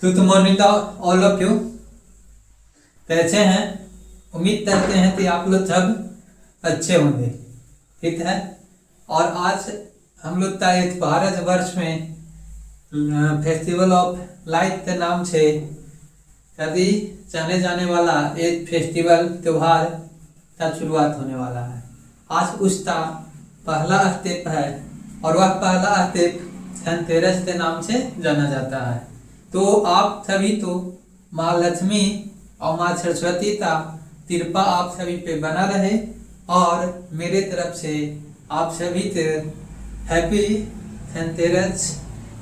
तो morning all of you कैसे हैं। उम्मीद करते हैं कि आप लोग सब अच्छे होंगे, ठीक है। और आज हम लोग का एक भारत वर्ष में फेस्टिवल ऑफ लाइट के नाम से कभी जाने जाने वाला एक फेस्टिवल त्योहार का शुरुआत होने वाला है। आज उसका पहला स्टेप है और वह पहला स्टेप धनतेरस के नाम से जाना जाता है। तो आप सभी तो माँ लक्ष्मी और माँ सरस्वती का कृपा आप सभी पे बना रहे और मेरे तरफ से आप सभी से हैप्पी धनतेरस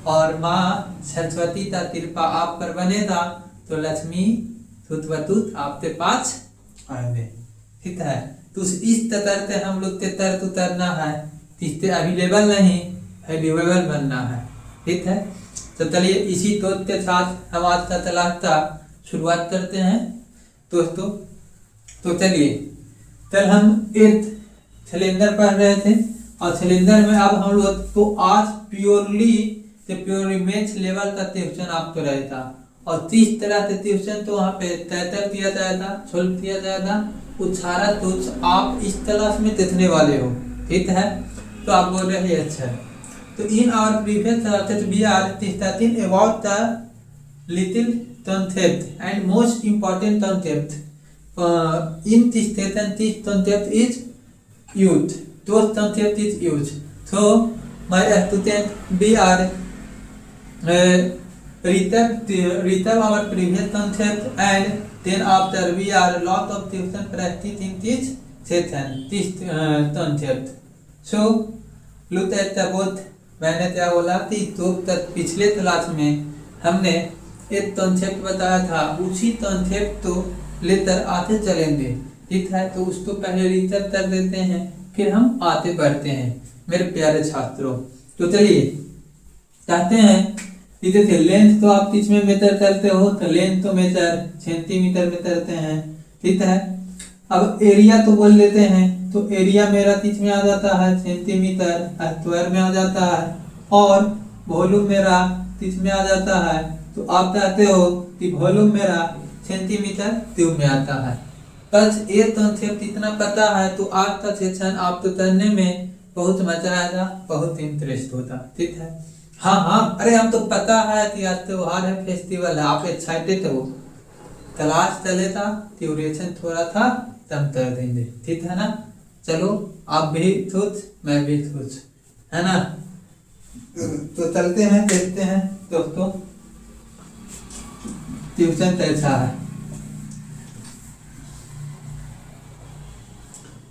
और माँ सरस्वती का कृपा आप पर बनेगा तो लक्ष्मी तुत आपके पास आएंगे, ठीक है। तो इस तरह से हम लोग के तरत उतरना है, जिससे अवेलेबल नहीं अवेलेबल बनना है, ठीक है। तो चलिए इसी सोच के साथ हम आज का क्लास का शुरुआत करते हैं दोस्तों। तो चलिए कल हम एक सिलेंडर पढ़ रहे थे और सिलेंडर में अब हम लोग तो आज प्योरली मैथ्स लेवल का ट्यूशन आपको रहेगा और 30 तरह के ट्यूशन तो वहाँ पे तय दिया जाएगा, सोल्व किया जाएगा। कुछ सारा कुछ आप इस क्लास में देखने वाले हो, ठीक है। तो आप बोल रहे हैं अच्छा। तो in our previous classes we are discussing about the little concept and most important concept. In this session, this concept is used. Those concept is used. So, my student, we are recap our previous concept and then after we are lot of tuition practice in this session, this concept. So, look at the both. मैंने क्या बोला कि तो पिछले class में हमने एक concept बताया था, उसी कॉन्सेप्ट तो लेकर आते चलेंगे, ठीक है। तो उसको पहले रिसर्च कर देते हैं, फिर हम आते बढ़ते हैं मेरे प्यारे छात्रों। तो चलिए कहते हैं कि जैसे लेंथ तो आप किस में मेजर करते हो, तो लेंथ तो मेजर सेंटीमीटर में करते हैं, ठीक है। अब एरिया तो बोल लेते हैं, तो एरिया मेरा किस में आ जाता है, सेंटीमीटर स्क्वायर में आ जाता है और वॉल्यूम मेरा किस में आ जाता है, तो आप कहते हो कि वॉल्यूम मेरा सेंटीमीटर क्यूब में आता है। बस ये कॉन्सेप्ट इतना पता है तो आज का सेक्शन आपको करने में बहुत मजा आएगा, बहुत इंटरेस्ट होता, ठीक है। हाँ, अरे हम तो पता है कि आज त्योहार है, फेस्टिवल है, आप एक्साइटेड हो। क्लास चले था, ड्यूरेशन थोड़ा था, तब कर देंगे, ठीक है ना। चलो आप भी खुश, मैं भी खुश, है ना। तो चलते हैं, देखते हैं दोस्तों ट्यूशन कैसा है।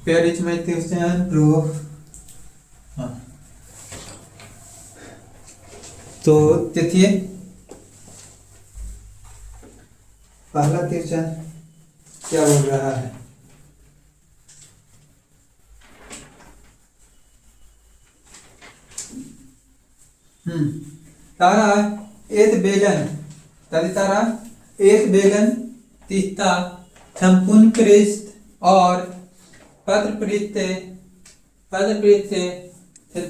Where is my tuition proof? तो देखिए पहला ट्यूशन क्या बोल रहा है। तारा एक बेलन तारा एक बेलन तीस्ता संपूर्ण पृष्ठ और पत्र पृष्ठ से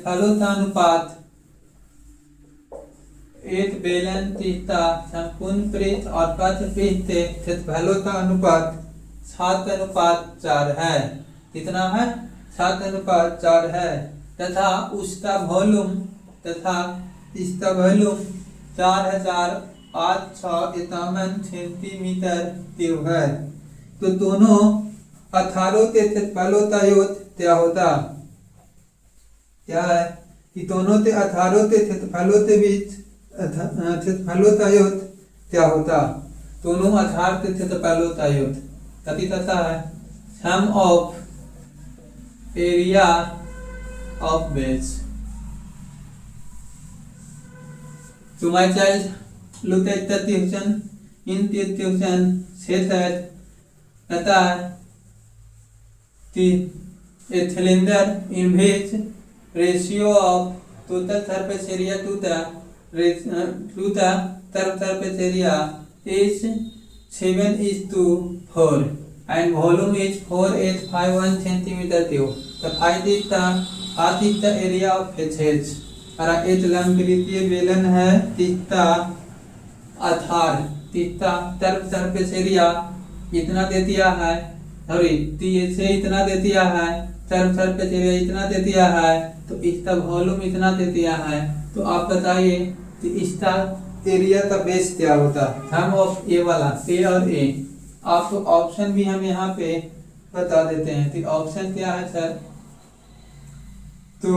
फलोतानुपात एक बेलन तीस्ता संपूर्ण पृष्ठ और पत्र पृष्ठ से क्षेत्रफलोतानुपात 7:4 है। कितना है, 7:4 है। तथा उसका वॉल्यूम 4086 सेंटीमीटर क्यूब है। तो दोनों आधारों के क्षेत्रफलों का योग क्या होता, क्या है कि दोनों के आधारों के क्षेत्रफलों के बीच क्षेत्रफलों का योग क्या होता, दोनों आधार के क्षेत्रफलों का योग कति करता है, sum of area of base. To my child, look at the tuition. In the tuition, say that a cylinder in which ratio of total surface area to the surface area is 7:4 and volume is 4851 centimeter cube. The height is the area of HH। और एक लंबवृत्तीय बेलन है तीस्ता आधार तीता तरफ surface area इतना दे दिया है, sorry से इतना दे दिया है, तरफ सरफेस एरिया इतना दे दिया है, तो इसका वॉल्यूम इतना दे दिया है। तो आप बताइए कि इसका एरिया का बेस क्या होता है? हम ऑफ ए वाला ए और ए, आपको ऑप्शन भी हम यहाँ पे बता देते हैं। तो ऑप्शन क्या है सर? तो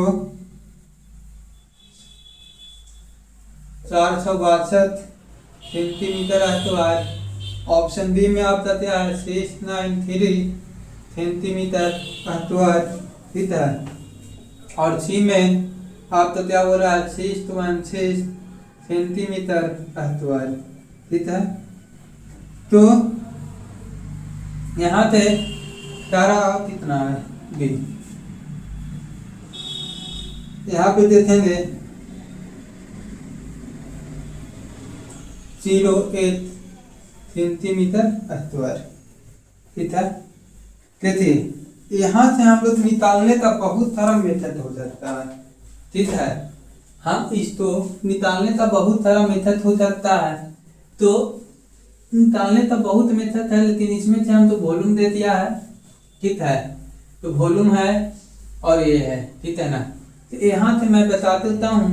462 सेंटीमीटर स्क्वायर। ऑप्शन बी में आपका क्या है? 693 सेंटीमीटर स्क्वायर, ठीक है। और सी में आपका क्या हो रहा है? 616 सेंटीमीटर स्क्वायर, ठीक है। तो यहाँ पे सारा कितना है? बी। यहाँ पे देखेंगे 08 सेंटीमीटर स्क्वायर, ठीक है। देखिए यहाँ से हम लोग निकालने का बहुत सारा मेथड हो सकता है, ठीक है। हम इसको निकालने का बहुत सारा मेथड हो सकता है। तो निकालने का बहुत मेथड है, लेकिन इसमें से हम तो वॉल्यूम दे दिया है, ठीक है। तो वॉल्यूम है और ये है, ठीक है ना। तो यहाँ से मैं बता देता हूँ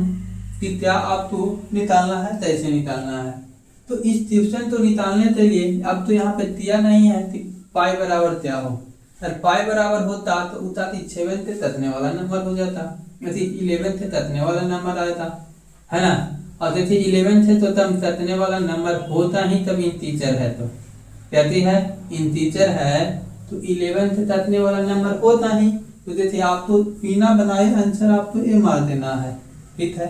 कि क्या आपको निकालना है, कैसे निकालना है। तो इस ट्यूशन को निकालने के लिए अब तो यहाँ पे दिया नहीं है कि पाई बराबर क्या हो। अगर पाई बराबर होता तो उता 7 से तकने वाला नंबर हो जाता, 11 से तकने वाला नंबर आता, है ना। और देखिए 11 से तो तब तकने वाला नंबर होता ही तब इंटीजर है। तो कहती है इंटीजर है तो 11 से तकने वाला नंबर होता ही। तो देखिए आपको बिना बनाए आंसर आपको ये मार देना है, ठीक है।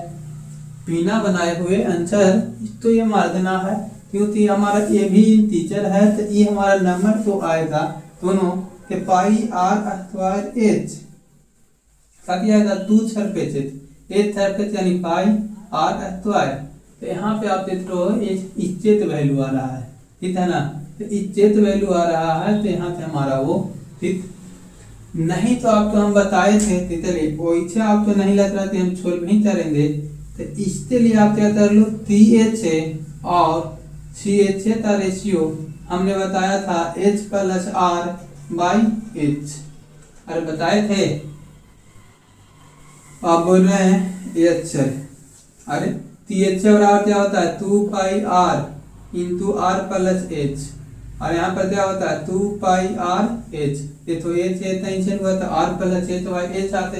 बिना बनाए हुए आंसर तो ये मार देना है, क्योंकि हमारा ये भी इंटीजर है। तो ये हमारा नंबर तो आएगा दोनों के पाई आर स्क्वायर एच, साथ आएगा 2 सरफेस एच सरफेस यानी पाई आर स्क्वायर। तो यहाँ पे आप देख रहे हो इज्जत वैल्यू आ रहा है, ठीक है ना। तो इज्जत वैल्यू आ रहा है, तो यहाँ से हमारा वो ठीक नहीं। तो आपको हम बताए थे, चलिए वैसे आपको नहीं लग रहा कि हम छोड़ नहीं करेंगे। तो इसके लिए आप क्या कर लो, TH और CH का रेशियो हमने बताया था H + R/H। अरे बताए थे, आप बोल रहे हैं H। अरे TH बराबर क्या होता है? 2πr × R + H। और यहाँ पर क्या होता है? 2πrH। ये तो H टेंशन हुआ तो R + H तो H आते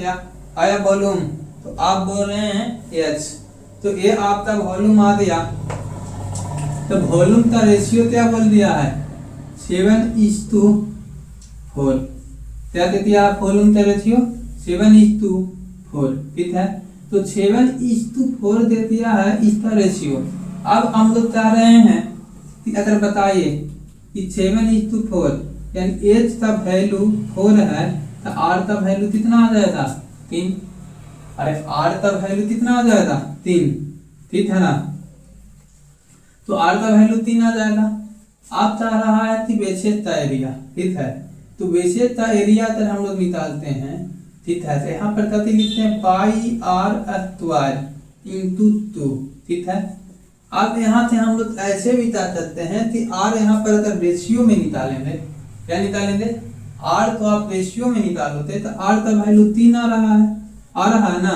आया वॉल्यूम। तो आप बोल रहे हैं H, तो ये आपका वॉल्यूम आ गया। तो वॉल्यूम का रेशियो क्या बोल दिया है? 7:4। क्या दे दिया आप वॉल्यूम का रेशियो? 7:4, ठीक है। तो 7:4 दे दिया है इसका रेशियो। अब हम लोग चाह रहे हैं कि अगर बताइए कि 7:4 यानी H का वैल्यू 4 है तो R का वैल्यू कितना आ जाएगा? 3। अरे R का वैल्यू कितना आ जाएगा? 3, ठीक है ना। तो R का वैल्यू 3 आ जाएगा। आप चाह रहा है कि बेसिस का एरिया, ठीक है। तो बेसिस का एरिया अगर हम लोग निकालते हैं, ठीक है। तो यहाँ पर कथी लिखते हैं? पाई आर स्क्वायर × 2, ठीक है। अब यहाँ से हम लोग ऐसे भी बता सकते हैं कि R यहाँ पर अगर रेशियो में निकालेंगे, क्या निकालेंगे? R को आप रेशियो में निकालोगे तो R का वैल्यू 3 आ रहा है ना।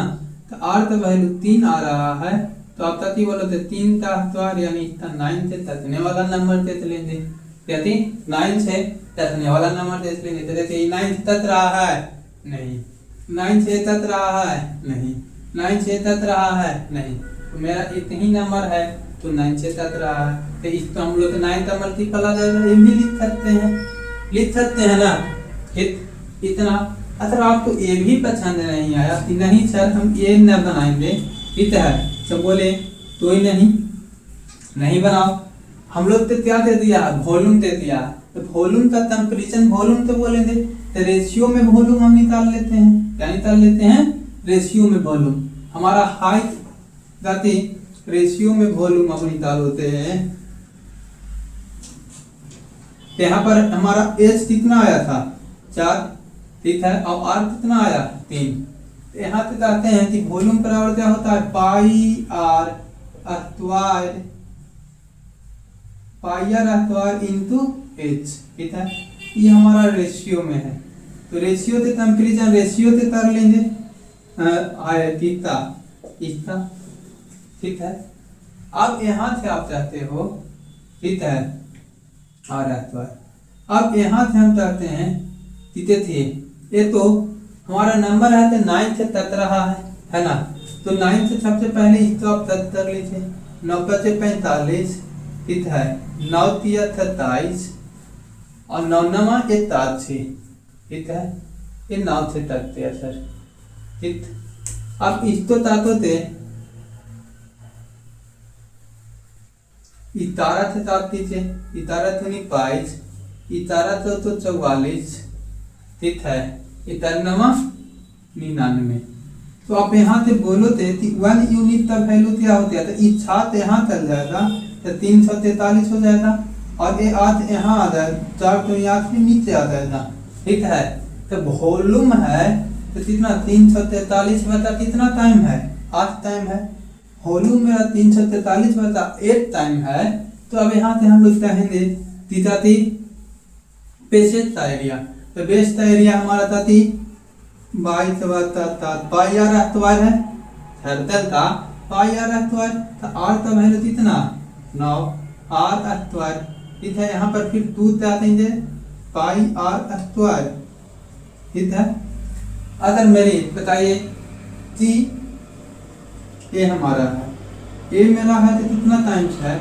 तो R का वैल्यू 3 आ रहा है, तो आप तक बोलोगे 3 का स्क्वायर यानी 9 से तकने वाला नंबर देख लेंगे। कहती 9 से तकने वाला नंबर देख लेंगे। तो देखिए 9 से तक रहा है नहीं, 9 से तक रहा है नहीं, 9 से तक रहा है नहीं। तो मेरा एक ही नंबर है तो 9 से तक रहा है। तो इसको हम लोग 9 का मल्टीपल आ जाएगा, ये भी लिख सकते हैं ना। इतना अगर आपको ये भी पसंद नहीं आया कि नहीं सर हम ये न बनाएंगे, ठीक है, तो बोले तो ही नहीं बनाओ। हम लोग तो क्या दे दिया? वॉल्यूम दे दिया। तो वॉल्यूम का कंपैरिजन वॉल्यूम तो बोलेंगे, तो रेशियो में वॉल्यूम हम निकाल लेते हैं। क्या निकाल लेते हैं? रेशियो में वॉल्यूम। हमारा हाइट जाती रेशियो में वॉल्यूम हम निकाल होते हैं। यहाँ पर हमारा H कितना आया था? 4, ठीक है। और R कितना आया? 3। तो यहाँ पे कहते हैं कि वॉल्यूम बराबर क्या होता है? Pi R square pi R square into H, ठीक है। ये हमारा रेशियो में है, तो रेशियो से कंपेरिजन रेशियो से कर लेंगे इतना इतना, ठीक है। अब यहाँ से आप चाहते हो, ठीक है, आर स्क्वायर। अब यहाँ से हम चाहते हैं कितने थे, ये तो हमारा नंबर है तो 9 से तक रहा है ना। तो 9 से सबसे पहले इसको आप तक कर लीजिए। 9 से 45, ठीक है, 9 तिया 27 और 9 नमा 81, ठीक है। ये 9 से तकते हैं सर, ठीक। अब इसको ताकते इतारा से ताक दीजिए, इतारा तो 22, इतारा तो 44, ठीक है, इतारा नमा 99। तो आप यहाँ से बोलो थे 1 यूनिट का वैल्यू क्या होता है, तो इस 7 यहाँ चल जाएगा तो 343 हो जाएगा, और ये 8 यहाँ आ जाएगा, 4 तो यहाँ से नीचे आ जाएगा, ठीक है। तो वॉल्यूम है तो कितना 343 बता कितना टाइम है, 8 टाइम है। वॉल्यूम मेरा 343 बता 8 टाइम है। तो अब यहाँ से हम लोग कहेंगे तीताती बेस्ट एरिया, तो बेस्ट एरिया हमारा ताती 22 बता पाई आर स्क्वायर है, सर्कल का पाई आर स्क्वायर, तो आर का वैल्यू कितना 9 आर स्क्वायर, ठीक है। यहाँ पर फिर 2 से आते पाई आर स्क्वायर, ठीक है। अगर मेरी बताइए कि ये हमारा है, ये मेरा है तो कितना टाइम्स है,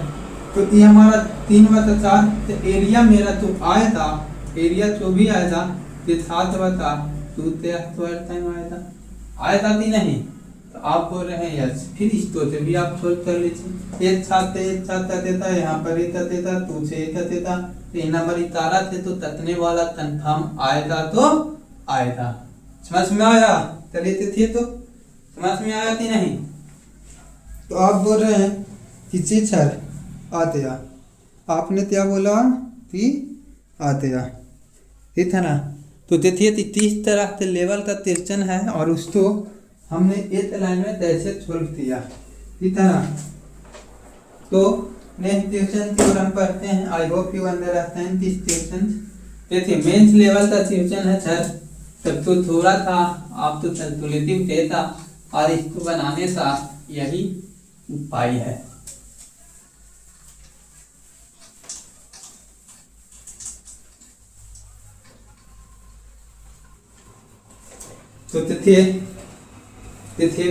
तो ये हमारा 3/4, तो एरिया मेरा तो आया था, एरिया जो भी आया था ये 7/2 टाइम आया था कि नहीं। तो आप बोल रहे हैं यस, फिर इसको से भी आप सोच कर लीजिए। एक साथ देता है, यहाँ पर एक देता, 2 से एक देता, तो ये नंबर इतारा थे तो तकने वाला कंफर्म आएगा तो आएगा। समझ में आया, चलिए थे तो समझ में आया कि नहीं। तो आप बोल रहे हैं कि जी सर आते आ, आपने क्या बोला कि आते आ, ठीक है ना। तो देखिए 30 तरह के लेवल का क्वेश्चन है और उसको हमने एक लाइन में कैसे सॉल्व किया, ठीक है ना। तो नेक्स्ट क्वेश्चन की ओर हम पढ़ते हैं। I hope you understand this question. देखिए मेंस लेवल का क्वेश्चन है सर, तब तो थोड़ा था, आप तो कैलकुलेटिव देता, और इसको बनाने का यही उपाय है। तो तिथिये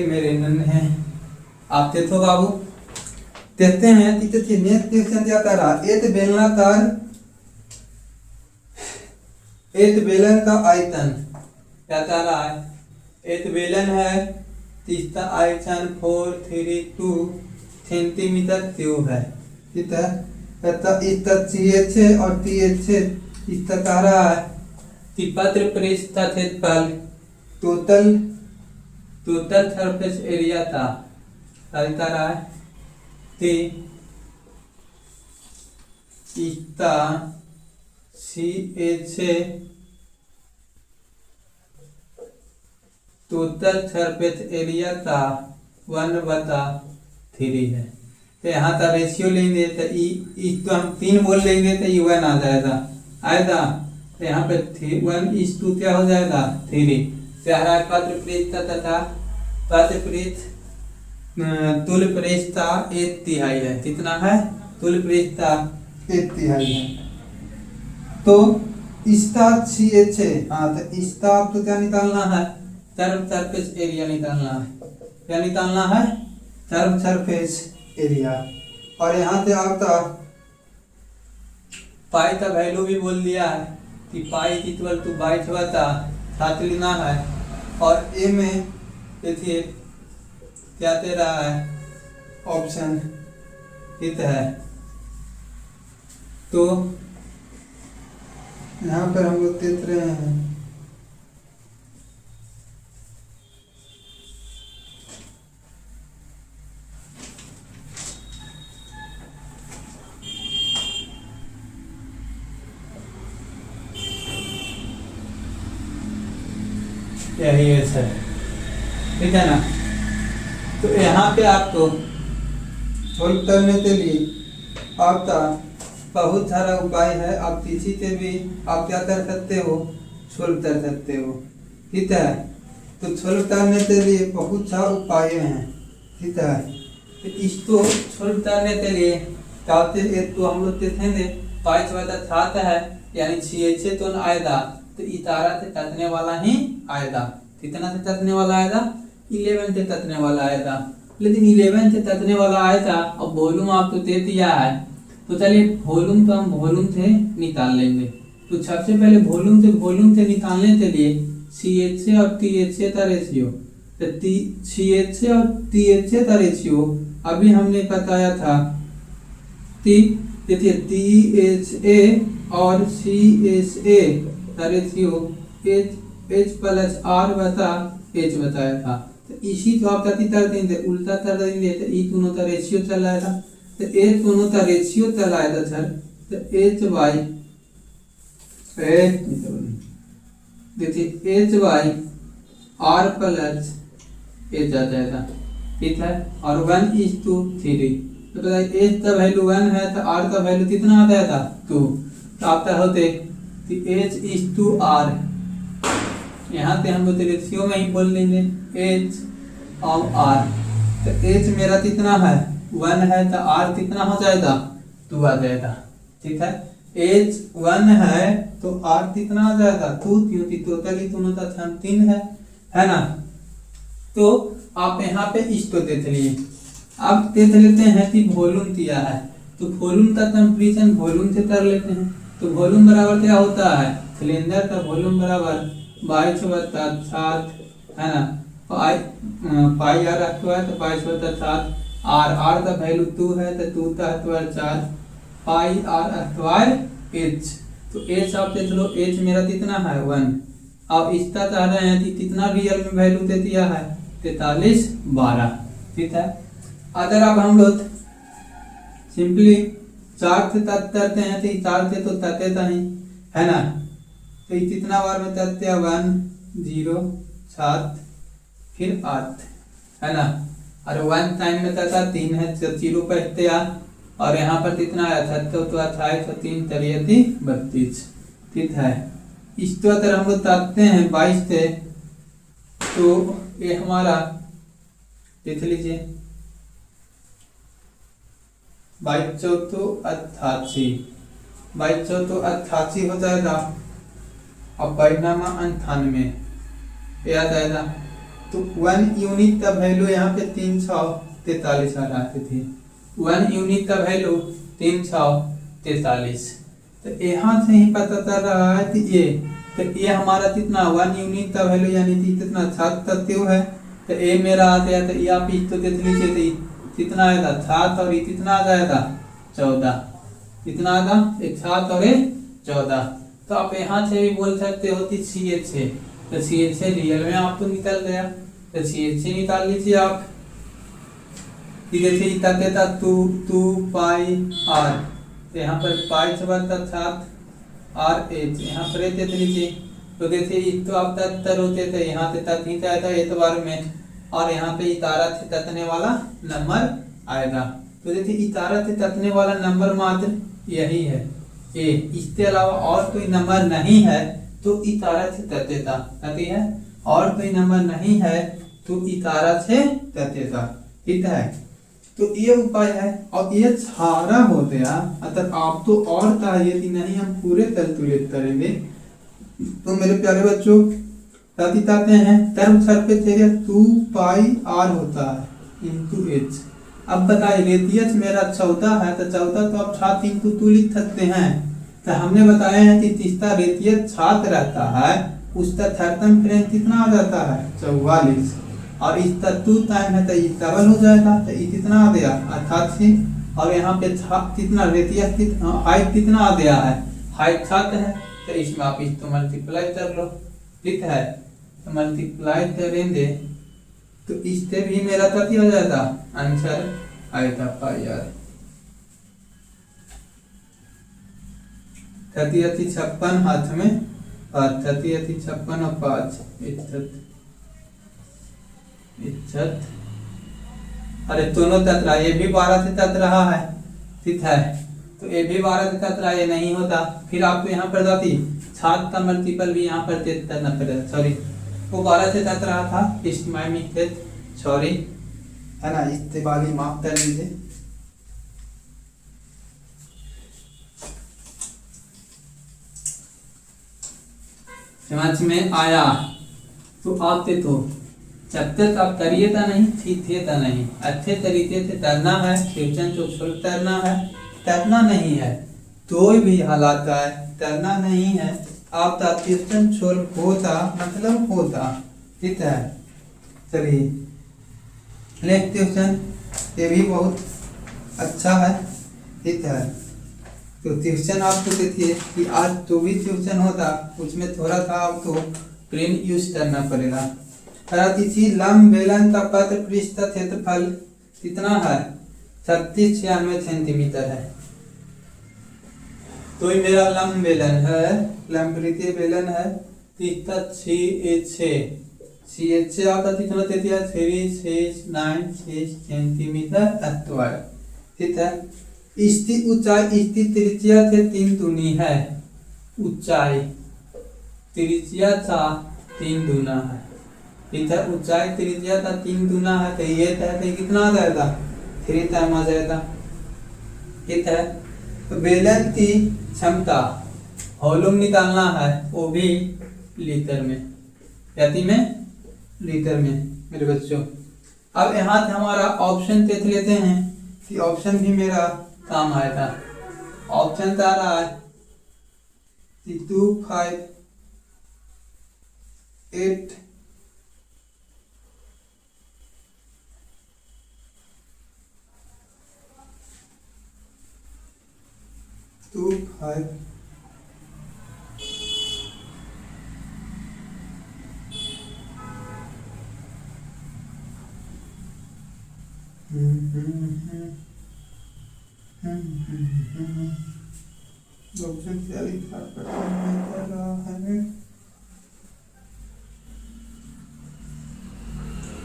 मेरे नन्हे हैं, आप देखो बाबू देखते हैं कि तिथिये नेक्स्ट क्वेश्चन क्या कर रहा। एक बेलन का आयतन क्या कह रहा है, एक बेलन है इसका आयतन 432 सेंटीमीटर क्यूब है, ठीक है। इसका CH और TH इसका कह रहा है कि पत्र पृष्ठ का क्षेत्रफल टोटल सरफेस एरिया था, कह रहा है कि इसका CH टोटल सरफेस एरिया का 1/3 है। तो यहाँ का रेशियो लेंगे तो इसको हम 3 बोल लेंगे तो ये 1 आ जाएगा। तो यहाँ पे 1:2 क्या हो जाएगा 3। हमारा पत्र पृष्ठ तथा पत्र पृष्ठ तुल पृष्ठ 1/3 है, कितना है तुल पृष्ठ 1/3 है। तो इसका CH है, हाँ तो इसका आपको क्या निकालना है, सर्व सरफेस एरिया निकालना है। क्या निकालना है, सर्व सरफेस एरिया। और यहाँ से आपका पाई का वैल्यू भी बोल दिया है कि पाई इक्वल टू 22/7 लेना है। और ए में देखिए क्या दे रहा है, ऑप्शन इत है। तो यहाँ पर हम लोग देख रहे हैं यही है सर, ठीक है ना। तो यहाँ पे आपको सोल्व करने के लिए आपका बहुत सारा उपाय है, आप किसी से भी आप क्या कर सकते हो, सोल्व कर सकते हो। ठीक है, तो सोल्व करने के लिए बहुत सारा उपाय हैं। ठीक है, तो इसको सोल्व करने के लिए क्या होते हैं, तो हम लोग देखेंगे 5/7 है, यानी 6 तो आएगा, तो इतारा से कटने वाला ही आएगा। कितना से कटने वाला आएगा, 11 से कटने वाला आएगा। लेकिन 11 से कटने वाला आएगा और वॉल्यूम आपको दे दिया है, तो चलिए वॉल्यूम तो हम वॉल्यूम से निकाल लेंगे। तो सबसे पहले वॉल्यूम से निकालने के लिए CHA और THA का रेशियो, तो CHA और THA का रेशियो अभी हमने बताया था। देखिए THA और CHA का रेशियो H+R बता H बताया था। तो इसी को आप कथी कर देंगे, उल्टा कर देंगे, तो ई दोनों का रेशियो चला आएगा। तो ए दोनों का रेशियो चला आएगा सर, तो देखिए H/R+H आ जाएगा। ठीक है, और 1:3, तो बताइए H का वैल्यू 1 है तो R का वैल्यू कितना आ जाएगा 2। तो आपका होते H/R, यहाँ पे हम लोग रेशियो में ही बोल लेंगे H/R। तो H मेरा कितना है 1 है, तो R कितना हो जाएगा 2 आ जाएगा। ठीक है, H 1 है तो R कितना आ जाएगा 2, क्योंकि टोटली दोनों का क्षण 3 है ना। तो आप यहाँ पे इसको देख लिए। अब देख लेते हैं कि वॉल्यूम दिया है, तो वॉल्यूम का कंपैरिजन वॉल्यूम से कर लेते हैं। तो वॉल्यूम बराबर क्या होता है, सिलेंडर का वॉल्यूम बराबर 22/7 है ना, पाई R स्क्वायर, तो 22/7 R का वैल्यू 2 है, तो 2 का स्क्वायर 4 पाई R स्क्वायर H। तो H आप देख लो, H मेरा कितना है 1। अब इसका चाह रहे हैं कि कितना रियल में वैल्यू दे दिया है 43/12। ठीक है, अगर अब हम लोग सिंपली 4 से तट करते हैं, तो 4 से तो तटेता ही है ना, तो ये कितना बार में तटते हैं 1 0 7 फिर 8 है ना, और 1 टाइम में तटा 3 है, तो 0 पढ़ते आ, और यहाँ पर कितना आया था, तो 28 और 3 32। ठीक है, इसको अगर हम लोग ताकते हैं 22 से, तो ये हमारा देख लीजिए 22 चौथो 88, 22 चौथो 88 हो जाएगा, और परिणाम 98 आ जाएगा। तो 1 यूनिट का वैल्यू यहाँ पे 343 आ रहा थी, 1 यूनिट का वैल्यू 343। तो यहाँ से ही पता चल रहा है कि ये हमारा कितना 1 यूनिट का वैल्यू यानी कि कितना 7 तत्व है। तो ए मेरा आ गया, तो ये आप इसको देख लीजिए, तो कितना आएगा 7, और ये कितना आ जाएगा 14। कितना आएगा 7 और 14। तो आप यहाँ से भी बोल सकते हो कि CHA, तो CHA रियल में आपको निकल गया, तो CHA निकाल लीजिए आप। देखिए देता 2 पाई R, तो यहाँ पर 5/7 RH, यहाँ पर देख लीजिए। तो देखिए इसको आप तत्तर होते थे, यहाँ से तक ही जाएगा एतबार में, और यहाँ पे इतारा से तकने वाला नंबर आएगा। तो देखिए इतारा से तकने वाला नंबर मात्र यही है ए, इसके अलावा और कोई नंबर नहीं है तो इतारा से ततेता है, और कोई नंबर नहीं है तो इतारा से ततेता। ठीक है, तो ये उपाय है, और ये सारा हो गया। अतः आप तो और चाहिए कि नहीं हम पूरे कैलकुलेट करेंगे। तो मेरे प्यारे बच्चों ताते हैं टर्म सरफेस एरिया 2 पाई R होता है इंटू H। अब बताइए रेडियस मेरा 14 है, तो 14 तो आप 7 इंटू 2 लिख सकते हैं। तो हमने बताया है कि जिसका रेडियस 7 रहता है उसका सर्कमफ्रेंस कितना आ जाता है 44, और इसका 2 टाइम है तो ये डबल हो जाएगा, तो ये कितना आ गया 88। और यहाँ पे कितना रेडियस हाइट कितना आ गया है, हाइट 7 है, तो इसमें आप इसको मल्टीप्लाई कर लो। ठीक है, तो मल्टीप्लाई करेंगे तो इससे भी मेरा कति हो जाएगा आंसर आएगा पाई R। 33 हाथ में, और 33 और 5 61। अरे दोनों तत रहा, ये भी 12 से तत रहा है। ठीक है, तो ये भी 12 से 17 ये नहीं होता। फिर आपको यहाँ पर जाती 7 का मल्टीपल भी यहाँ पर करना पड़ेगा, सॉरी वो 12 से 17 था, इस माय मिस्टेक, सॉरी है ना, इस्तेबाली माफ कर लीजिए। समझ में आया? तो आते तो जब तक आप करिए था नहीं, सीखे था नहीं, अच्छे तरीके से तैरना है, क्वेश्चन को सोल्व करना है। तैरना नहीं है तो भी हालात है, तैरना नहीं है आप का क्वेश्चन सोल्व होता, मतलब होता, ठीक है। चलिए नेक्स्ट क्वेश्चन, ये भी बहुत अच्छा है, ठीक है। तो ट्यूशन आपको देखिए कि आज जो भी ट्यूशन होता उसमें थोड़ा सा आपको ब्रेन यूज करना पड़ेगा। किसी लंब बेलन का पथ पृष्ठ क्षेत्रफल कितना है? 3696 सेंटीमीटर है। तो ये मेरा लंब बेलन है, लंबवृत्तीय बेलन है, इसका 6 आपका कितना दे दिया? 369 सेंटीमीटर स्क्वायर, ठीक है। इसकी ऊंचाई इसकी त्रिज्या से 3 गुनी है, ऊंचाई त्रिज्या का 3 गुना है, ठीक है। ऊंचाई त्रिज्या का 3 गुना है, तो ये तय कितना आ जाएगा? 3 टाइम आ जाएगा, ठीक है। तो बेलन की क्षमता वॉल्यूम निकालना है, वो भी लीटर में, प्रति में, लीटर में मेरे बच्चों। अब यहाँ से हमारा ऑप्शन देख लेते हैं कि ऑप्शन भी मेरा काम आएगा। ऑप्शन आ रहा है 2, 5, 8, 2, 5,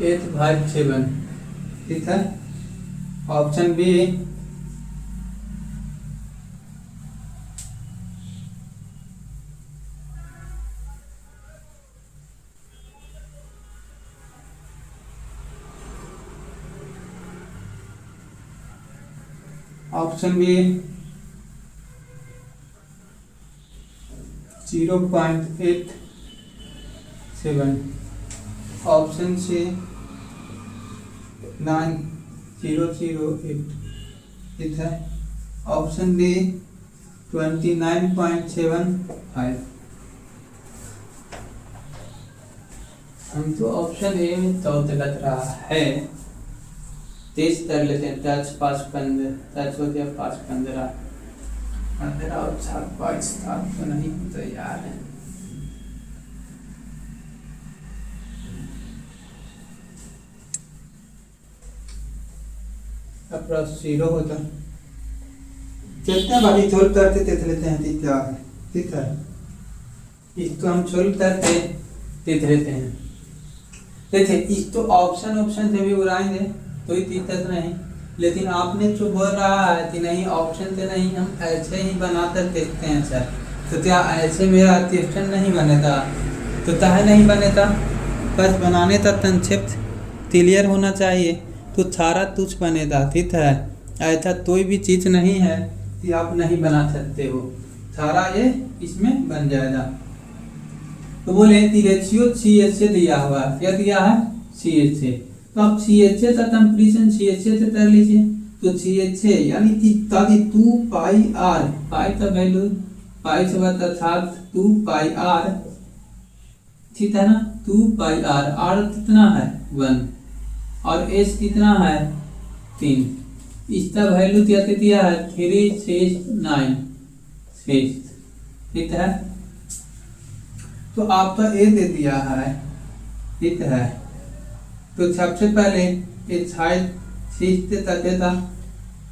8/7, ठीक है। Option B option B 0.87, option C 9008, ठीक है। Option D 29.75। हम तो ऑप्शन ए में तो गलत रहा है, 30 कर लेते हैं, 10, 5, 15, 10 हो गया, 5, 15, 15 और 7, 22, 7 तो नहीं होता यार। अप्रोक्स 0 होता, जितने बारी सोल्व करते देख लेते हैं, ठीक है, ठीक है। इसको हम सोल्व करते देख लेते हैं। देखिए इसको ऑप्शन से भी उड़ाएंगे कोई दिक्कत नहीं, लेकिन आपने जो बोल रहा है कि नहीं ऑप्शन से नहीं, हम ऐसे ही बनाकर देखते हैं सर, तो क्या ऐसे मेरा क्वेश्चन नहीं बनेगा? तो काहे नहीं बनेगा? बस बनाने का कंसेप्ट क्लियर होना चाहिए, तो सारा तुझ बनेगा, ठीक है। ऐसा कोई भी चीज़ नहीं है कि आप नहीं बना सकते हो, सारा ये इसमें बन जाएगा। तो बोले रेशियो CH से दिया हुआ, क्या दिया है? CH से, तो आप CH का कंप्लीशन CH से कर लीजिए। तो CH यानी कि 2πr, पाई का वैल्यू पाई से बता 7, 2πr, ठीक है ना। 2πr, r कितना है? 1, और s कितना है? 3, इसका वैल्यू क्या दिया है? 369, ठीक है। तो आपका ए दे दिया है, ठीक है। तो सबसे पहले इस साइड 6 से तक था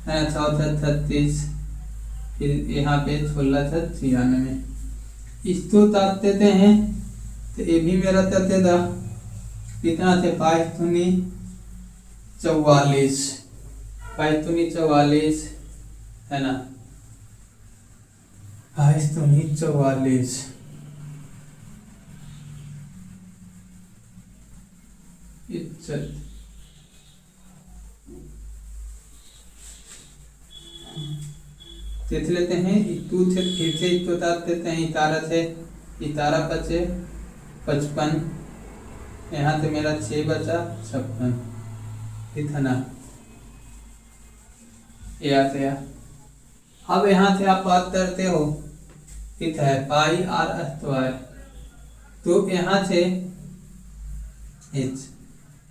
34, फिर यहाँ पे 1696, इसको तक देते हैं, तो ये भी मेरा तक देता कितना थे? 5 दूनी 44, 5 दूनी 44 है ना, 22 44 इज्जत देख लेते हैं। इतू थे फिर से इतो तार देते हैं। इतारा थे इतारा बचे 55, यहाँ से मेरा 6 बचा 56 इतना या। अब यहाँ से आप बात करते हो इत है पाई आर अस्क्वायर, तो यहाँ से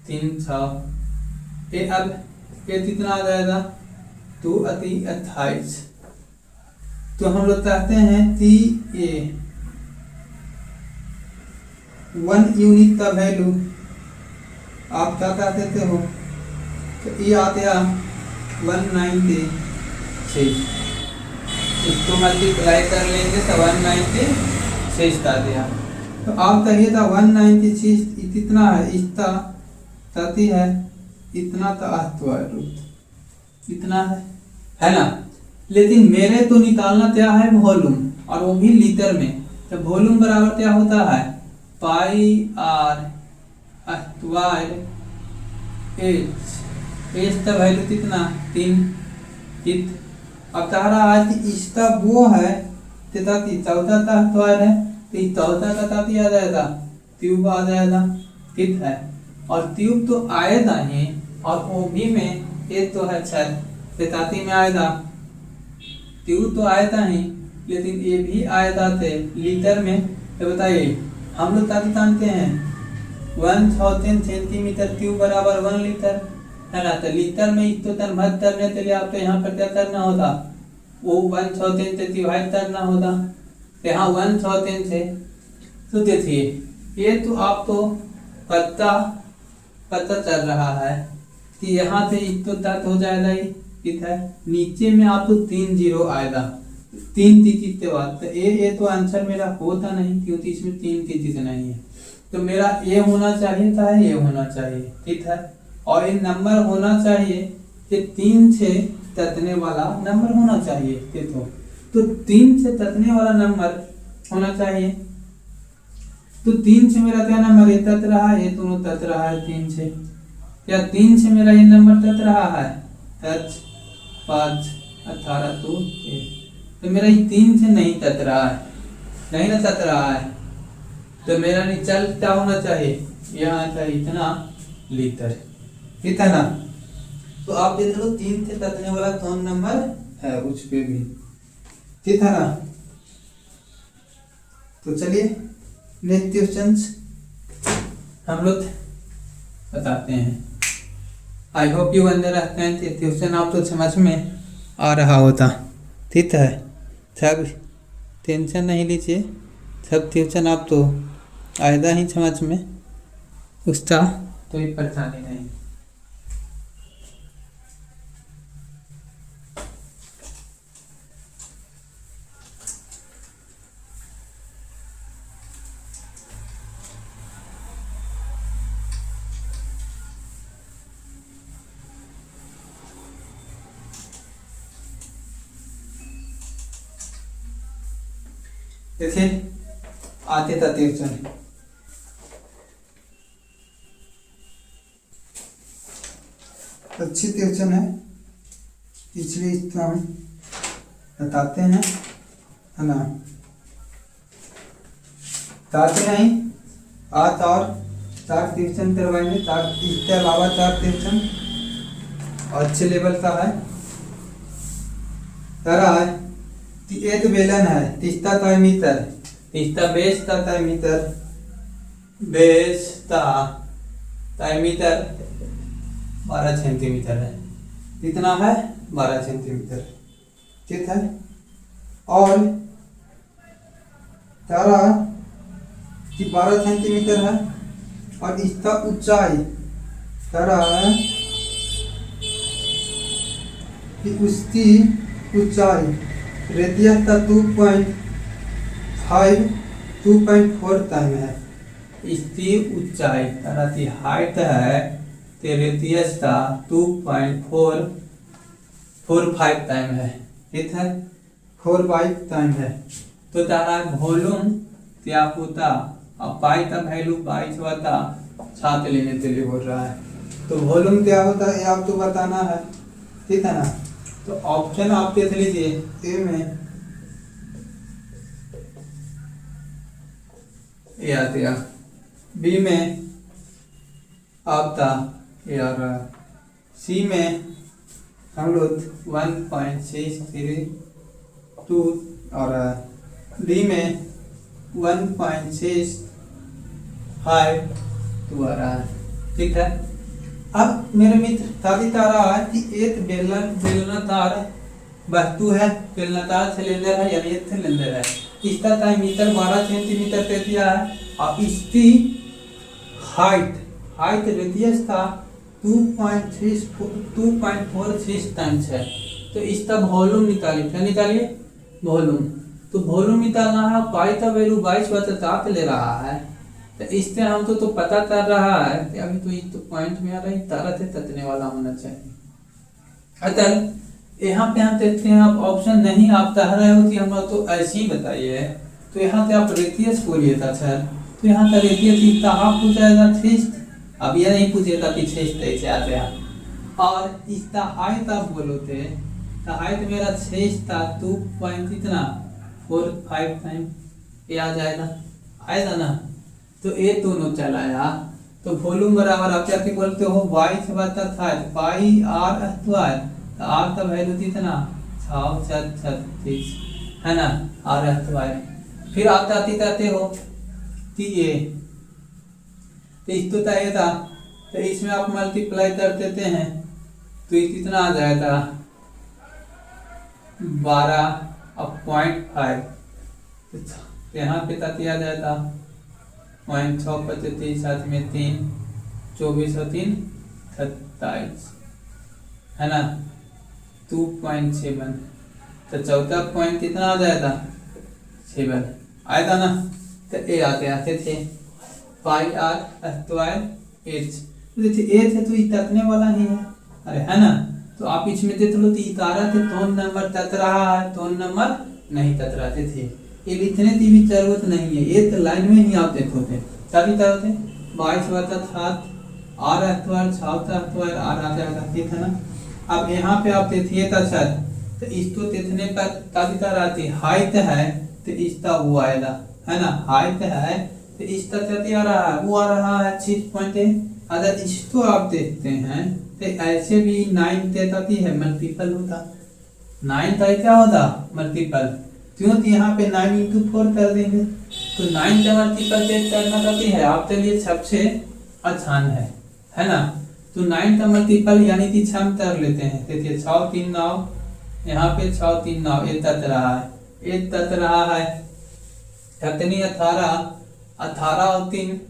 3 6 ये अब ये कितना आ जाएगा 2 अति 28। तो हम लोग चाहते हैं कि ये 1 यूनिट का वैल्यू आप क्या क्या देते हो, तो ये आते हैं 196। इसको मल्टीप्लाई कर लेंगे तो 196 का दिया। तो आप कहिए था 196 इतना है, इसका ताती है इतना तो अस्क्वायर रूट इतना है ना। लेकिन मेरे तो निकालना क्या है वॉल्यूम, और वो भी लीटर में। तो वॉल्यूम बराबर क्या होता है पाई आर स्क्वायर एच का वैल्यू कितना 3। अब कह रहा है कि इसका वो है चौथा का स्क्वायर है, तो चौथा का ताती आ जाएगा ट्यूब आ जाएगा ठीक है। और ट्यूब तो आएगा ही, और ओबी में एक तो है छत ताती में आएगा। ट्यूब तो आएगा ही, लेकिन ये भी आएगा थे लीटर में। तो बताइए हम लोग ताती जानते हैं 1/1 सेंटीमीटर ट्यूब बराबर 1 लीटर है ना। तो लीटर में इसको कन्वर्ट करने के लिए आपको यहाँ पर क्या करना होता, वो 1/3 से डिवाइड करना होता। यहाँ 1/3 से तो देखिए ये तो आपको पता चल रहा है कि यहाँ से इसको तक हो जाएगा ठीक है। नीचे में आपको 3 0 आएगा 3 चीज के बाद, तो ये तो आंसर मेरा होता नहीं क्योंकि इसमें 3 चीज नहीं है। तो मेरा ये होना चाहिए था, ये होना चाहिए ठीक है। और ये नंबर होना चाहिए कि 3 से ततने वाला नंबर होना चाहिए। तो 3 से ततने वाला नंबर होना चाहिए। तो 3 से मेरा क्या नंबर ये तत रहा है, ये दोनों तत रहा है 3 से। क्या 3 से मेरा ये नंबर तत रहा है 5 18 तो तो मेरा ये 3 से नहीं तत रहा है, नहीं ना तत रहा है। तो मेरा निचल क्या होना चाहिए, यहाँ चाहिए इतना लीटर ठीक है ना। तो आप देख लो 3 से ततने वाला कौन नंबर है उस पे भी ठीक है ना। तो चलिए नेक्स्ट क्वेश्चन हम लोग बताते हैं। I hope you understand. Question आप तो समझ में आ रहा होता ठीक है। सब टेंशन नहीं लीजिए, सब क्वेश्चन आप तो आएगा ही समझ में, उसका कोई परेशानी नहीं। देखिए आते था क्वेश्चन, अच्छी क्वेश्चन है इसलिए इसका हम बताते हैं है ना। बताते नहीं आज और 4 क्वेश्चन करवाएंगे, 4 इसके अलावा 4 क्वेश्चन अच्छे लेवल का है। तरह है एक बेलन है 30 मीटर, 30 बेस का मीटर, बेस का मीटर 12 सेंटीमीटर है। कितना है 12 सेंटीमीटर ठीक है। और तारा कि 12 सेंटीमीटर है, और इसका ऊंचाई तारा है कि उसकी ऊंचाई रेडियस का 2.4 टाइम है। इसकी ऊंचाई तारा की हाइट है तो रेडियस का 2.445 टाइम है ठीक है। 4 बाई टाइम है तो तारा वॉल्यूम क्या होता। अब पाई का वैल्यू 22 होता 7 लेने के लिए बोल रहा है तो वॉल्यूम क्या होता है ये आपको बताना है, ठीक है ना। तो ऑप्शन आप देख लीजिए, ए में ये आ गया, बी में आपका ये आ रहा है, सी में हम लोग 1.632 और डी में 1.652 आ रहा है, ठीक है। अब मेरे मित्र तारीख आ रहा है कि एक बेलनाकार वस्तु है, बेलनाकार सिलेंडर है यानी एक सिलेंडर है, इसका डायमीटर 12 सेंटीमीटर दे दिया है और इसकी हाइट रेडियस का 2.46 टाइम्स है। तो इसका वॉल्यूम निकालिए, क्या निकालिए वॉल्यूम। तो वॉल्यूम निकालना है, पाई का वैल्यू 22/7 ले रहा है तो इससे हम तो पता कर रहा है कि अभी तो इस पॉइंट में आ रहा है तारा से तकने वाला होना चाहिए। अतः यहाँ पे हम देखते हैं आप ऑप्शन नहीं आप कह रहे हो कि हम तो ऐसे ही बताइए, तो यहाँ से आप रेडियस बोलिए था सर, तो यहाँ का रेडियस इसका हाफ हो जाएगा 6। अब यह नहीं पूछेगा कि 6 कैसे आते हैं, और इसका हाइट आप बोलो थे तो हाइट मेरा 6 था 2.45 टाइम ये आ जाएगा, आएगा ना। तो ये दोनों चलाया तो वॉल्यूम बराबर आप क्या बोलते हो 22/7 पाई आर स्क्वायर, तो आर का वैल्यू कितना 636 है ना, आर स्क्वायर। फिर आप कहते हो कि ये तो इसको चाहिए था तो इसमें आप मल्टीप्लाई कर देते हैं तो ये कितना आ जाएगा 12.5, यहाँ पे तक आ जाएगा 0.625 साथ में 3 24 और 3 27 है ना 2.7, तो चौथा पॉइंट कितना आ जाएगा 7 आएगा ना। तो ए आते थे पाई आर स्क्वायर एच, एच है तो इतने वाला ही है, अरे है ना। तो आप इसमें देख लो तो इतारा थे तो नंबर तत रहा है तो नंबर नहीं तत रहे थे, ये लिखने की भी जरूरत नहीं है, एक लाइन में ही आप देखो थे तभी तक होते 22/7 आर स्क्वायर 6 स्क्वायर आर आ जाएगा, ठीक है ना। अब यहाँ पे आप देखिए तो सर तो इसको देखने पर तभी तक आती हाइट है तो इसका वो आएगा है ना, हाइट है तो इसका क्या आ रहा है वो आ रहा है 6.8। अगर इसको आप देखते हैं तो ऐसे भी 9 देती है मल्टीपल होता, 9 का क्या होता मल्टीपल, क्योंकि यहाँ पे 9 × 4 कर देंगे तो 9 का मल्टीपल चेक करना चाहती है आपके लिए सबसे आसान है ना। तो 9 का मल्टीपल यानी कि 6 कर लेते हैं, देखिए 6 3 9, यहाँ पे 6 3 9 एक तक रहा है, एक तक रहा है कितनी 18 और 3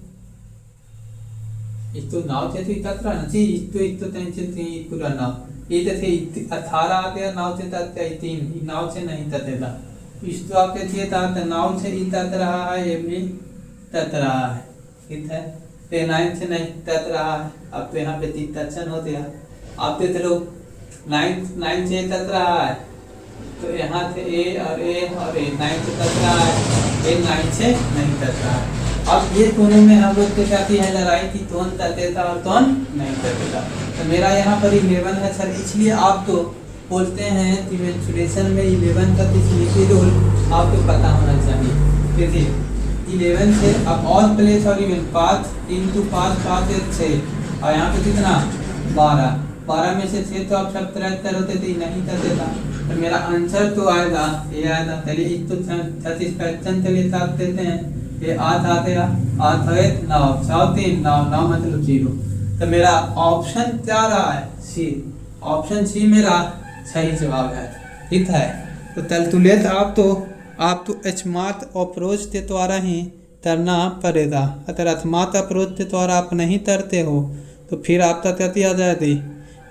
इस तो नाव थे तो तक रहा ना जी, इस तो टेंशन थी पूरा नाव ये तो थे 18 आ गया नाव से तक 3 नाव से नहीं ततेगा, इस तो आपके थे तो नाव से ही तत रहा है, ये भी तत रहा है, ठीक है। तो 9 से नहीं तत रहा है, अब तो यहाँ पे 3 तत्न होते हैं, आप देख लो 9 से तत रहा है तो यहाँ से ए और ए 9 से तत रहा है, ये 9 से नहीं तत रहा है। अब ये दोनों में हम लोग के साथ है लड़ाई की कौन ततेता और कौन नहीं ततेता। तो मेरा यहाँ पर 11 है सर, इसलिए आप तो बोलते हैं कि मेंस्ट्रुएशन में 11 का किसी रोल आपको पता होना चाहिए, देखिए 11 से अब ऑल प्लेस और इवेंट 5 3 2 5 5 1 6 और यहाँ पे कितना 12 में से 6 तो आप सब तरह होते थे नहीं करते था, तो मेरा आंसर तो आएगा ये आएगा। चलिए इस तो सेटिस्फैक्शन के लिए साथ देते हैं, ये 8 आ गया 8 है 9 6 3 9 9 मतलब 0, तो मेरा ऑप्शन क्या रहा है सी, ऑप्शन सी मेरा सही जवाब है, ठीक है। तो तलतुलियत आप तो अचमात अप्रोच के द्वारा ही तरना पड़ेगा, अगर अथमात अप्रोच के द्वारा आप नहीं तरते हो तो फिर आपका तती आ जाती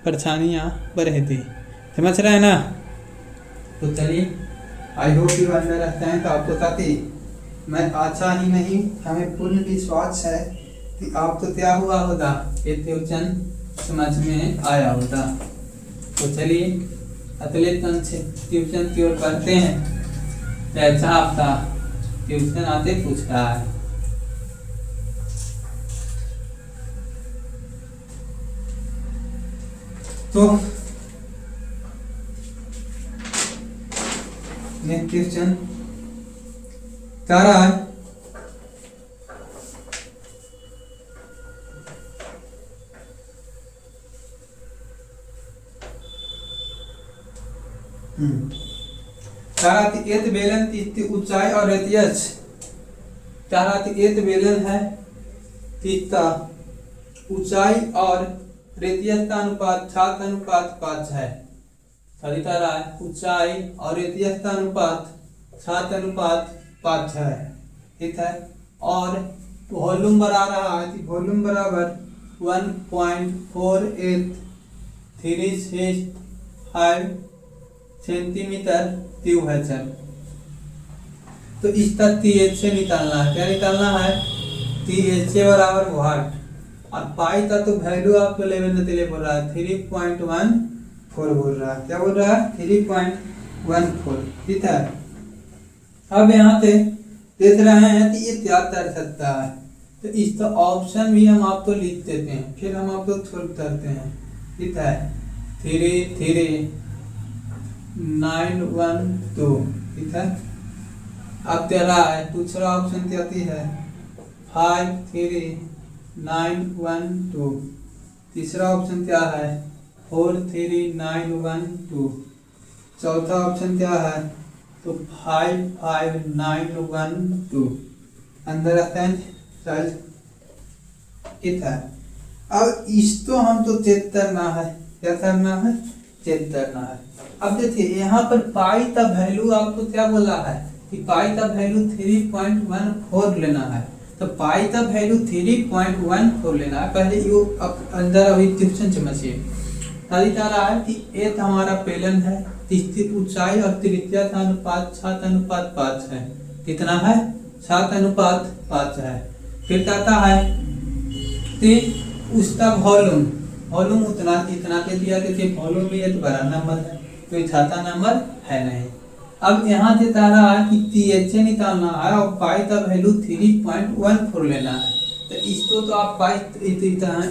परेशानियाँ बढ़ती, समझ रहे हैं ना। तो चलिए आई होप यू अंडरस्टैंड हैं, तो आपको ताकि मैं अच्छा ही नहीं हमें पूर्ण विश्वास है कि आप तो क्या हुआ होता ये क्वेश्चन समझ में आया होता। तो चलिए अतले तन से ट्यूशन की ओर करते हैं। तो अच्छा आपका ट्यूशन आते पूछ रहा है। तो नेक्स्ट क्वेश्चन क्या रहा है? एत बेलन की ऊंचाई और रेडियस एत बेलन है इसका ऊंचाई और रेडियस का अनुपात 7:5 है। रहा है ऊंचाई और रेडियस का अनुपात 7:5 है। ठीक है। और वॉल्यूम बना रहा है कि वॉल्यूम बराबर 1.4836 सेंटीमीटर क्यूब है। चल तो इसका THA निकालना है। क्या निकालना है? THA बराबर वाट और पाई का तो वैल्यू आपको 11 बोल रहा है 3.14 बोल रहा है। क्या बोल रहा है? 3.14। ठीक है। अब यहाँ पे देख रहे हैं कि ये क्या कर सकता है, तो इसका ऑप्शन भी हम आपको लिख देते हैं, फिर हम आपको सॉल्व करते हैं। ठीक है। 33912। ठीक है। अब दे रहा है दूसरा ऑप्शन क्या है? 53912। तीसरा ऑप्शन क्या है? 43912। चौथा ऑप्शन क्या है? तो 55912। अंदर है। अब इस तो हम तो चेक करना है। क्या करना है? चेक करना है। अब देखिए यहाँ पर पाई का वैल्यू आपको क्या बोला है कि पाई का वैल्यू 3.14 लेना है। तो पाई का वैल्यू 3.14 लेना है। पहले यू अंदर अभी ट्यूशन समझिए। ताली क्या रहा है कि एक हमारा पेलन है, इसकी ऊंचाई और त्रिज्या का अनुपात 7:5 है। कितना है? 7:5 है। फिर कहता है कि उसका वॉल्यूम उतना इतना के दिया कि वॉल्यूम भी एक बड़ा नंबर है, कोई छोटा नंबर है नहीं। अब यहाँ से रहा है कि THA निकालना है और पाई का वैल्यू 3.14 लेना है। तो इसको तो आप पाई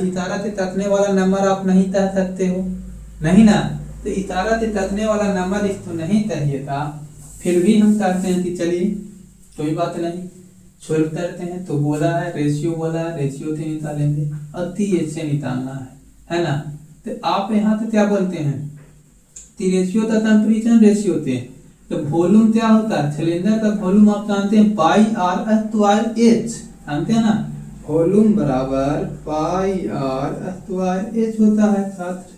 इशारा से तकने वाला नंबर आप नहीं कह सकते हो, नहीं ना। तो इशारा से तकने वाला नंबर इसको नहीं चाहिए था। फिर भी हम कहते हैं कि चलिए कोई बात नहीं, सॉल्व करते हैं। तो बोला है रेशियो, बोला है रेशियो से निकालेंगे और THA निकालना है ना। तो आप यहाँ से क्या बोलते हैं? रेशियो का कंपैरिजन रेशियो थे। तो वॉल्यूम क्या होता है? सिलेंडर का वॉल्यूम आप जानते हैं पाई आर स्क्वायर एच, जानते हैं ना। वॉल्यूम बराबर पाई आर स्क्वायर एच होता है छात्र,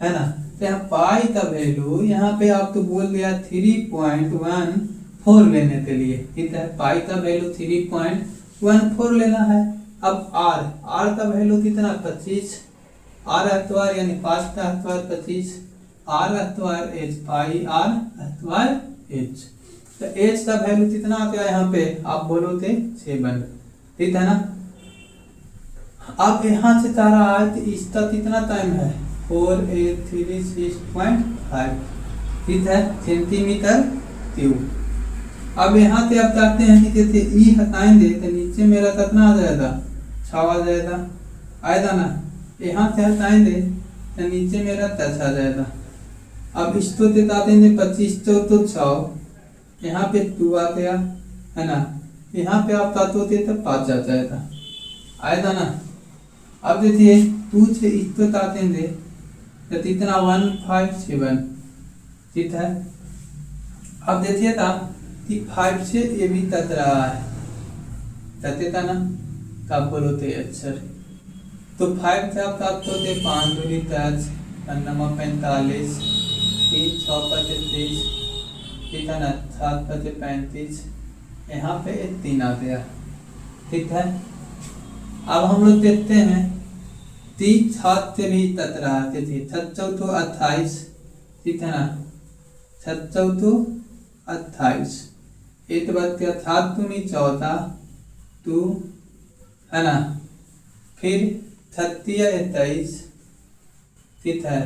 है ना। तो यहाँ पाई का वैल्यू यहाँ पे आपको बोल दिया 3.14 लेने के लिए। ठीक है। पाई का वैल्यू 3.14 लेना है। अब आर का वैल्यू कितना? 25। आर स्क्वायर यानी 5 का square 25, R square H, pi R square H. तो एच का वैल्यू कितना आता है यहाँ पे? आप बोलो थे 7। ठीक है ना। अब यहाँ से कह रहा है कि इसका कितना टाइम है? 4836.5। ठीक है, सेंटीमीटर क्यूब। अब यहाँ से आप कहते हैं कि जैसे ई हटाएंगे तो नीचे मेरा कितना आ जाएगा? 6 आ जाएगा, आएगा ना। यहाँ से हटाएंगे तो नीचे मेरा 10 आ जाएगा। अब इसको बता देंगे 25 तो 6, यहाँ पे 2 आ गया, है ना। यहाँ पे आप काटोगे तो 5 आ जाएगा, आएगा ना। अब देखिए 2 से इसको काटेंगे तो कितना? 157। ठीक है। अब देखिए था कि 5 से ये भी तक रहा है, तक था ना। आप बोलोते अक्षर तो 5 से आप काटोगे 5 दूनी 10, 45, 3 6 30, ठीक है ना, 7 35, यहाँ पे 3 आ गया। ठीक है। अब हम लोग देखते हैं 3 7 से भी तक रहा है, 7 चौथो 28, ठीक है ना, 7 चौथो 28, एक बात क्या 7 दूनी 14, 2, है ना। फिर 36 23, ठीक है,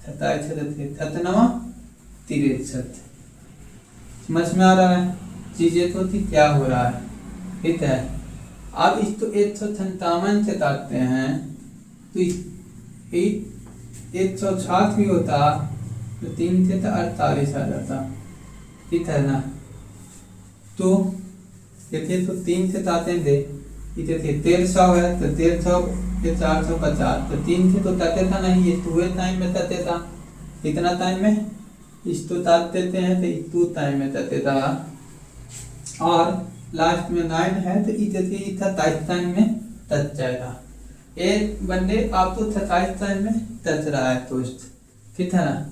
27 39 63। समझ में आ रहा है चीजें तो थी क्या हो रहा है, ठीक है। अब इस तो 157 से काटते हैं तो 160 भी होता तो 3 से तो 48 आ जाता, ठीक है ना। तो देखिए तो 3 से ताते थे इसे थे 1300 है तो 1300 ये 450 तो 3 से तो ताते था नहीं, ये टू टाइम में ताते था, इतना टाइम में इस तो तात देते हैं तो इतू टाइम में ताते था, और लास्ट में 9 है तो इसे 27 टाइम में तच जाएगा। एक बंदे आप तो 27 टाइम में तच रहा है दोस्त, ठीक है ना।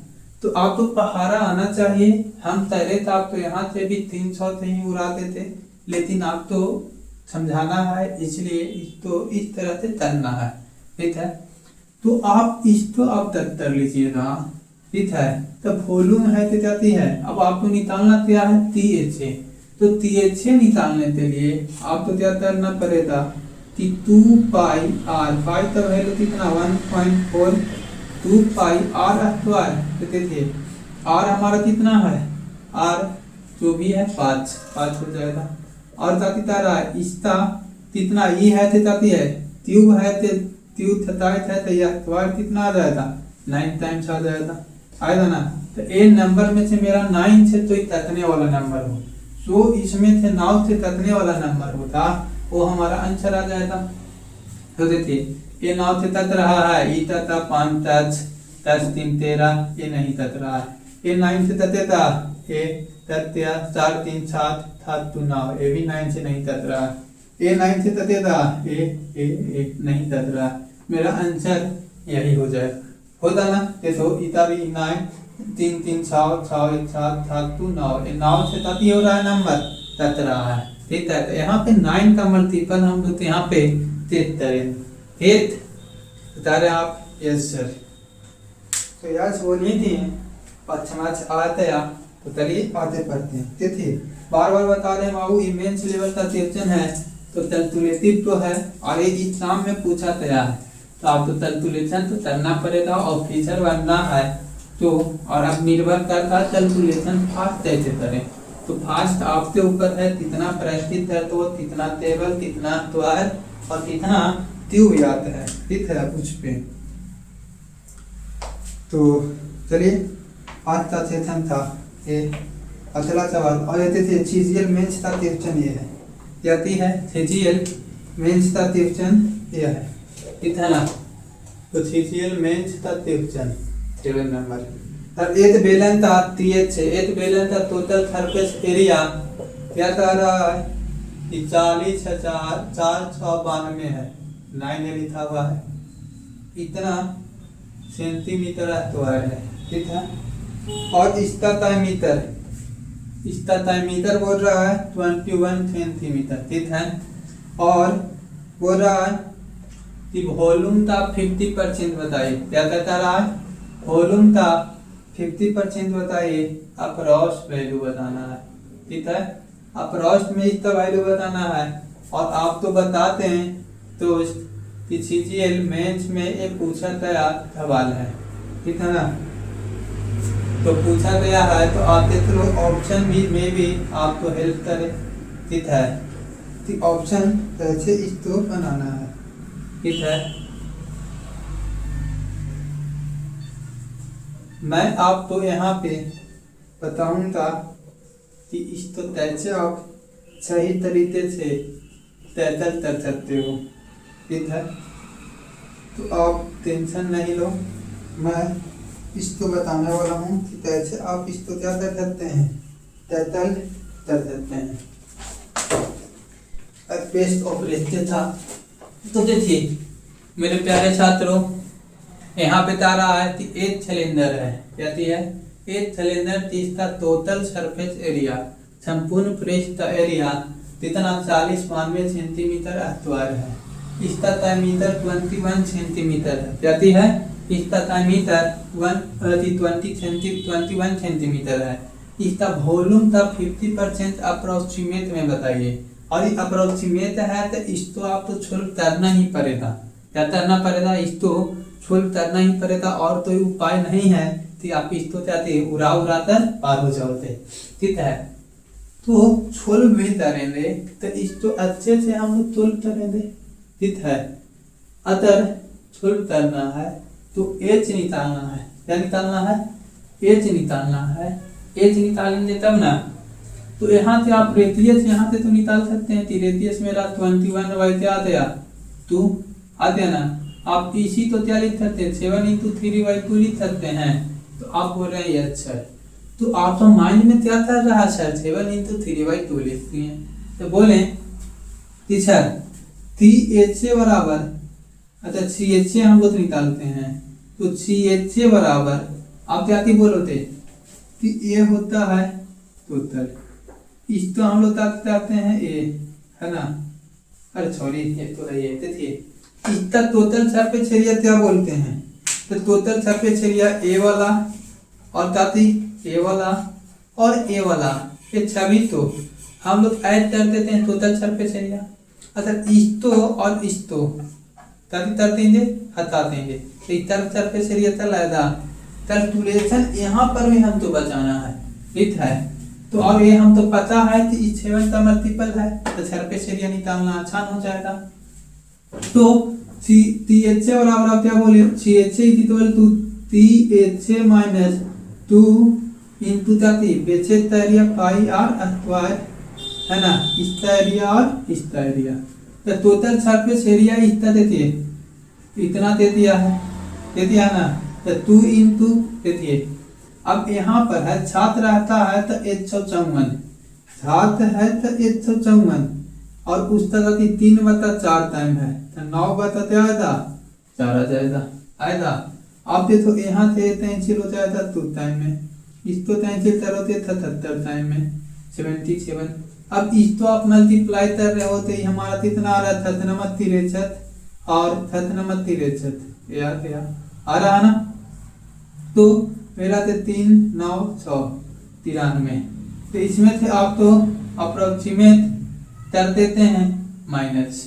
तो आप तो पहाड़ा आना चाहिए, हम तैरे तो आप तो यहाँ से भी 300 से ही उड़ाते थे, लेकिन आप तो समझाना है इसलिए इसको इस तरह से तैरना है, ठीक है। तो आप इसको आप तर लीजिएगा, ठीक है। तब वॉल्यूम है तो जाती है। अब आपको निकालना क्या है THA, तो THA निकालने के लिए आपको क्या करना पड़ेगा कि 2 पाई r, पाई तो वैल्यू कितना 1.4, 2 पाई r स्क्वायर, तो देखिए r हमारा कितना है, r जो भी है 5 हो जाएगा, और क्या कितना रहा है इसका कितना ई है तो जाती है ट्यूब है तो ट्यूब 27 है तो यह स्क्वायर कितना आ जाएगा 9 टाइम्स आ जाएगा, आएगा ना। तो ए नंबर में से मेरा 9 से तो तकने वाला नंबर हो, जो इसमें से 9 से तकने वाला नंबर होता वो हमारा आंसर आ जाएगा। तो देखिए ये 9 से तक रहा है, ई तक 5 10 3 13, ये नहीं तक रहा है। ये 9 से तक था, ये तत्या 4 3 7 7 2 9, ये भी 9 से नहीं तक रहा है। ये 9 से तक था, ये नहीं तक रहा, मेरा आंसर यही हो जाएगा, होता ना। देखो इतना भी 9 3 3 6 6 1 7 7 2 9, ये 9 से तक ही हो रहा है नंबर तक रहा है, ठीक है। तो यहाँ पे 9 का मल्टीपल हम लोग यहाँ पे 8 बता रहे आप, यस सर। तो यार बोलिए थी पाँच आते हैं तो चलिए आते पढ़ते हैं। देखिए बार बार बता रहे हैं बाबू इमेंस लेवल का क्वेश्चन है तो कैलकुलेटिव तो है, और ये एग्जाम में पूछा गया है तो आपको कैलकुलेशन तो करना पड़ेगा, ऑफिसर बनना है तो। और अब निर्भर करता है कैलकुलेशन फास्ट कैसे करें, तो फास्ट आपके ऊपर है, कितना प्रैक्टिस है तो कितना टेबल कितना स्क्वायर और कितना ट्यूब याद है, ठीक है कुछ पे। तो चलिए आज का सेशन था ये अगला सवाल, और ये थे सीजीएल मेंस का क्वेश्चन ये है, याती है सीजीएल मेंस का क्वेश्चन ये है, ठीक है ना। तो सीजीएल मेंस का क्वेश्चन 7 नंबर, और एथ बैलेंस था TH है, एथ बैलेंस था टोटल सरफेस एरिया क्या कह रहा है कि 40,492 है, 9 लिखा हुआ है, इतना सेंटीमीटर स्क्वायर है, ठीक है। और इसका डायमीटर बोल रहा है 21 सेंटीमीटर, ठीक है। और बोल रहा है कि वॉल्यूम का 50% बताइए, क्या कहता रहा है वॉल्यूम का 50% बताइए, अप्रॉक्स वैल्यू बताना है, ठीक है। अप्रॉक्स में इसका वैल्यू बताना है, और आप तो बताते हैं तो कि सीजीएल मेंस में एक पूछा गया सवाल है, ठीक है ना। तो पूछा गया है तो आपके थ्रू ऑप्शन भी में भी आपको हेल्प करे, ठीक है। तो ऑप्शन कैसे इसको बनाना है, ठीक है। मैं आपको यहाँ पे बताऊंगा कि इसको कैसे आप सही तरीके से टैकल कर सकते हो, ठीक है। तो आप टेंशन नहीं लो, मैं इसको बताने वाला हूँ कि कैसे आप इसको क्या कर सकते हैं, टैकल कर सकते हैं। बेस्ट ऑपरेशन था। तो देखिए मेरे प्यारे छात्रों, यहाँ पे बता रहा है कि एक सिलेंडर है, कहती है एक सिलेंडर जिसका टोटल सरफेस एरिया संपूर्ण पृष्ठ का एरिया कितना 40-92 सेंटीमीटर स्क्वायर है, इसका डायमीटर 21 सेंटीमीटर है, कहती है इसका डायमीटर 21 सेंटीमीटर है, इसका वॉल्यूम का 50% अप्रोक्सीमेट में बताइए। और ये अप्रोक्सीमेट है तो इसको आप तो शुल्क करना ही पड़ेगा, क्या करना पड़ेगा, इसको शुल्क करना ही पड़ेगा, और कोई उपाय नहीं है तो आप इस तो चाहते उड़ा उड़ाकर पार हो जाओते, ठीक है। तो छोल में तरेंगे तो इस तो अच्छे से हम लोग छोल तरेंगे, ठीक है। अगर छोल तरना है तो एच निकालना है, क्या निकालना है, एच निकालना है। एच निकालेंगे तब ना, तो यहाँ से आप रेडियस यहाँ से तो निकाल सकते हैं। रेडियस मेरा 21/2 आते 2 आते ना। आप इसी तो क्या लिख सकते हैं, 7/3/2 लिख सकते हैं। तो आप बोल रहे हैं अच्छा है, तो आपका माइंड में क्या कर रहा है सर, 7/3/2 लिखते हैं। तो बोले टीचर CHA बराबर, अच्छा CHA हम लोग निकालते हैं। तो CHA बराबर आप क्या की बोलोते कि ये होता है टोटल, इस तो हम लोग चाहते हैं ए, है ना। अरे सॉरी ये तो है, ये देखिए इसका टोटल सरफेस एरिया क्या बोलते हैं, तो टोटल सरफेस एरिया ए वाला और ताती ए वाला और ए वाला, ये सभी तो हम लोग ऐड कर देते हैं टोटल सरफेस एरिया। अच्छा इस तो और इस तो ताती कर देंगे, हटा देंगे, तो इस तरफ सरफेस एरिया चलाएगा। कैलकुलेशन यहाँ पर भी हम तो बचाना है, ठीक है। तो अब ये हम तो पता है कि इस 7 का मल्टीपल है, तो सरफेस एरिया निकालना आसान हो जाएगा। तो CHA बराबर आप क्या बोले, CHA equal to THA minus 2 into बेचे एरिया पाई आर स्क्वायर, है ना, इसका एरिया और इसका एरिया। तो टोटल सरफेस एरिया इतना देती है, इतना दे दिया है, दे दिया ना। तो 2 इंटू देखिए, अब यहाँ पर है छात्र रहता है तो 154, छात्र है तो 154 और उस तरह की 3/4 टाइम है, तो 9/4 आएगा, 4 आ जाएगा, आएगा। अब देखो यहाँ से तैंसिल हो जाएगा 2 टाइम में, इसको तैंसिल करोगे 77 टाइम में 77। अब इसको आप मल्टीप्लाई कर रहे हो तो हमारा कितना आ रहा है, 37 और 37 यार क्या आ रहा है ना। तो मेरा थे 3 9 6 93, तो इसमें से आप तो अप्रोक्सीमेट कर देते हैं माइनस,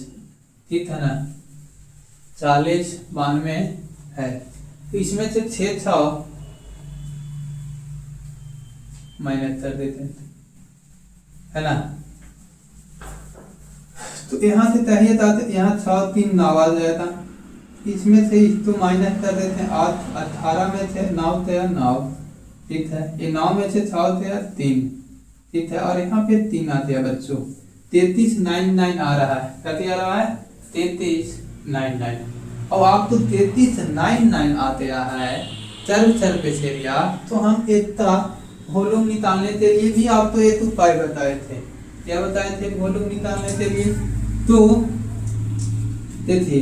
ठीक है ना, 40 92 है। तो इसमें से 6 माइनस कर देते हैं, है ना। तो यहाँ से चाहिए था तो यहाँ 6 3 9 आ जाएगा, इसमें से इसको माइनस कर देते हैं 8 18 में से 9 थे 9, ठीक है। ये 9 में से 6 थे 3, ठीक है। और यहाँ पे 3 आते हैं बच्चों, 3399 आ रहा है, क्या आ रहा है 3399। और आपको 3399 आते रहा है सरफेस एरिया, तो हम एक वॉल्यूम निकालने के लिए भी आपको एक उपाय बताए थे, क्या बताए थे वॉल्यूम निकालने के लिए। तो देखिए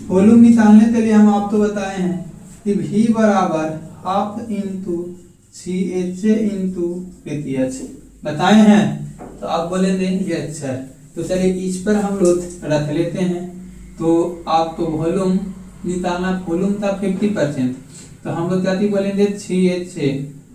वॉल्यूम निकालने के लिए हम आपको बताए हैं कि V बराबर half into CHA into PTH बताए हैं। तो आप बोलेंगे ये अच्छा है, तो चलिए इस पर हम लोग रख लेते हैं। तो आपको वॉल्यूम निकालना, वॉल्यूम था 50%, तो हम लोग क्या बोलेंगे CHA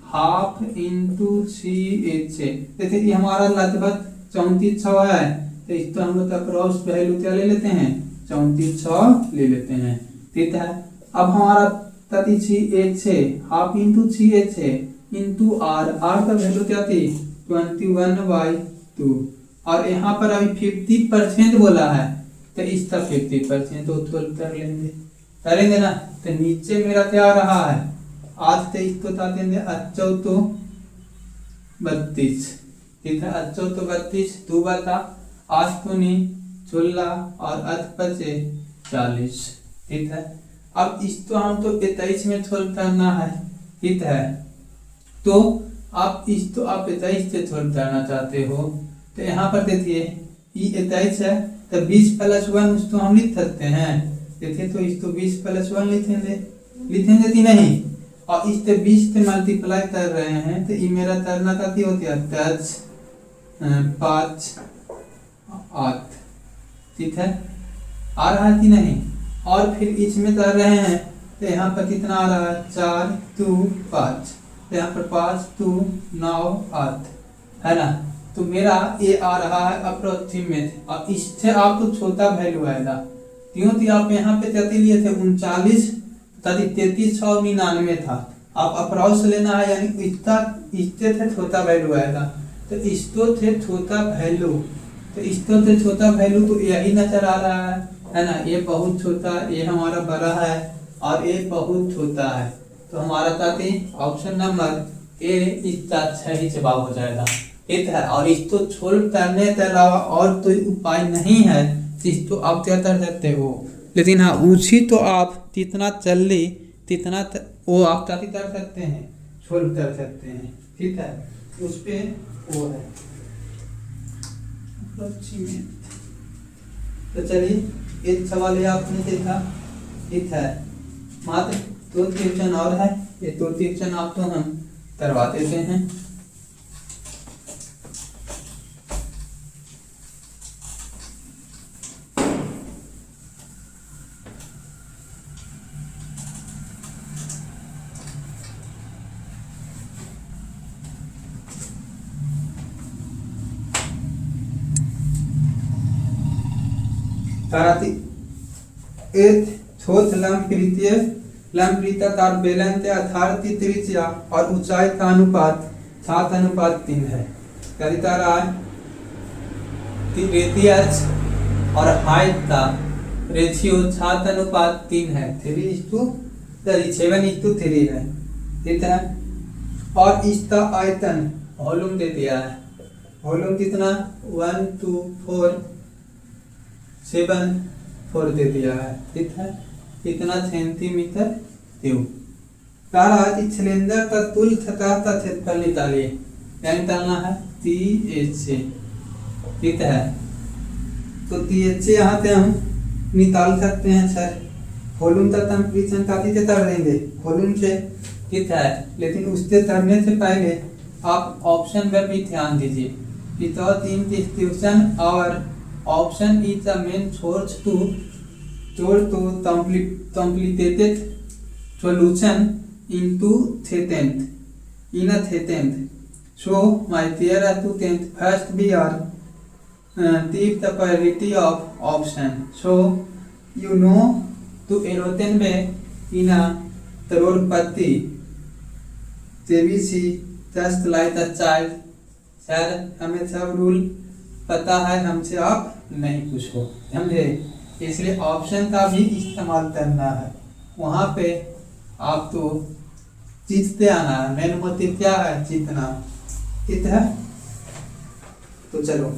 हाफ इंटू CHA। जैसे ये हमारा लगभग 3400 है, तो इसको हम लोग अक्रॉस वैल्यू क्या ले लेते हैं, 3400 ले लेते हैं, ठीक है। अब हमारा CHA half into CHA into R, R का वैल्यू क्या थी 21/2, और यहाँ पर अभी 50% बोला है, तो इसका 50% तो कर लेंगे, करेंगे ना। तो नीचे मेरा क्या आ रहा है, आज से इसको देंगे 32, ठीक है। 32 2 बता 8 दूनी 16 और 8 बचे 40, ठीक है। अब इसको हम तो 23 में छोड़ करना है, ठीक है। तो आप इस तो आप 23 से छोड़ करना चाहते हो, तो यहाँ पर देखिए ये 23 है, तो 20 + 1 उसको हम लिख सकते हैं, देखिए। तो इसको 20 + 1 लिखेंगे कि नहीं, और इससे 20 से मल्टीप्लाई कर रहे हैं, तो ये मेरा करना था कि होती है 10 5 8, ठीक है। आ रहा है कि नहीं। और फिर इसमें कर रहे हैं, तो यहाँ पर कितना आ रहा है 4 2 5, तो यहाँ पर 5 2 9 8, है ना। तो मेरा ये आ रहा है अप्रोक्सीमेट, और इससे आपको छोटा वैल्यू आएगा, क्योंकि आप यहाँ पे जैसे लिए थे 39 3399 था, आप अप्रोक्स लेना है, यानी इतना इससे थे छोटा वैल्यू आएगा। तो इसको थे छोटा वैल्यू, तो इसको थे छोटा वैल्यू तो यही नजर आ रहा है ना। ये बहुत छोटा, ये हमारा बड़ा है और ये बहुत छोटा है। तो हमारा ताकि ऑप्शन नंबर ए इसका सही जवाब हो जाएगा। ठीक है, और इसको छोड़ करने के अलावा और कोई उपाय नहीं है जिसको आप क्या कर सकते हो। लेकिन हाँ, उसी तो आप जितना जल्दी तितना वो आप ताकि कर सकते हैं, छोड़ कर सकते हैं। ठीक है, उस पे वो है। तो चलिए एक सवाल ये आपने देखा। ठीक है, मात्र 2 क्वेश्चन और है, ये 2 क्वेश्चन आप तो हम करवा देते हैं। एक छोट लंब तार बेलन के आधार की त्रिज्या और ऊंचाई का अनुपात 7:3 है। क्या दिखा रहा है? रेडियस और हाइट का रेशियो 7:3 है, 7:3 है। ठीक है, और इसका आयतन वॉल्यूम दे दिया है। वॉल्यूम कितना? 1247 दे दिया है। ठीक है, कितना सेंटीमीटर क्यूब। तारा सिलेंडर का कुल सतह का क्षेत्रफल निकालिए। क्या निकालना है? THA। ठीक है, तो THA यहाँ पे हम निकाल सकते हैं सर। वॉल्यूम का कंपैरिजन काफी से कर देंगे वॉल्यूम से। ठीक है, लेकिन उससे करने से पहले आप ऑप्शन पर भी ध्यान दीजिए। विदाउट इन डिस्ट्रीब्यूशन और option is the main source to complicated solution into in a thetanth. So my dear student, first we are take the priority of option. So you know to eroten में in a Crorepati JBC just like a child। Sir हमें सब rule पता है, हमसे आप नहीं पूछो, समझे? इसलिए ऑप्शन का भी इस्तेमाल करना है। वहाँ पे आप तो जीतते आना है, मेन मोटिव क्या है? जीतना। ठीक है, तो चलो,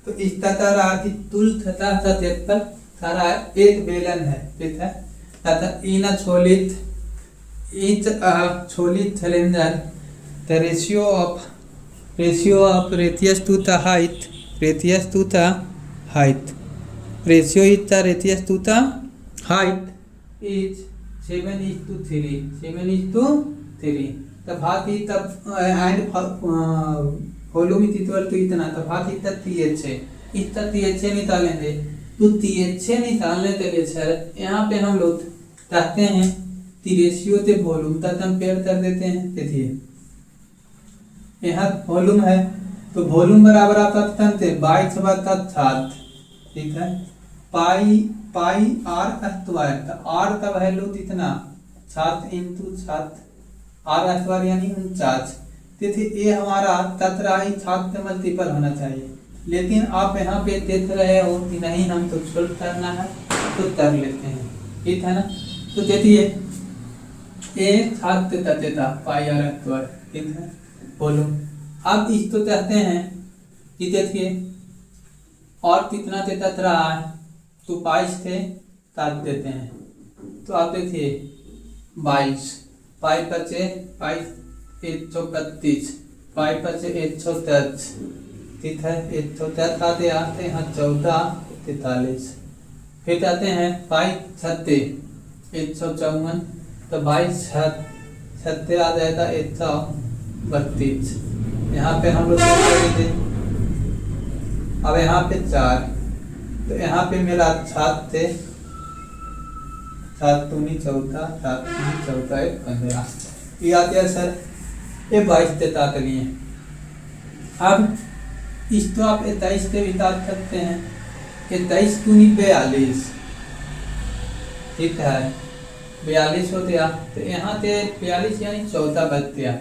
तो इस तरह की तुल तथा सत्यत्तर सारा एक बेलन है। ठीक है, तथा इन छोलित cylinder the ratio of radius to the height, ratio is the radius to the height is 7:3। तब हाथ ही तब वॉल्यूम इक्वल टू इतना, तब हाथ ही तक THA। इस तक THA निकालेंगे। तो THA निकालने के लिए सर यहाँ पे हम लोग चाहते हैं कि रेशियो से वॉल्यूम तक कंपेयर कर देते हैं। देखिए यहाँ वॉल्यूम है, तो वॉल्यूम बराबर आता था 22/7। ठीक है, पाई आर स्क्वायर, तो आर का वैल्यू कितना? 7 × 7, आर स्क्वायर यानी 49। देखिए ये हमारा 17 से मल्टीपल होना चाहिए, लेकिन आप यहाँ पे देख रहे हो कि नहीं, हम तो सोल्व करना है तो कर लेते हैं। ठीक है ना, तो देखिए ये 7 देता पाई आर स्क्वायर। ठीक है, वॉल्यूम। अब इसको कहते हैं कि देखिए और कितना देता रहा है, तो 22 थे 7 देते हैं, तो आप देखिए 22 5 बचे 132, 5 बचे 110। ठीक है, 110 आते आते हैं 1443। फिर कहते हैं 5 छत्ते 154, तो 22 छत्ते आ जाएगा 132। यहाँ पे हम लोग करेंगे, अब यहाँ पे 4, तो यहाँ पे मेरा 7 थे, 7 दूनी 14, 7 दूनी 14, 1 15। ये आ गया सर, ये 22 देता के लिए। अब इसको आप 23 से भी काट सकते हैं, 23 दूनी 42। ठीक है, 42 हो गया, तो यहाँ पे 42 यानी 14 बच गया,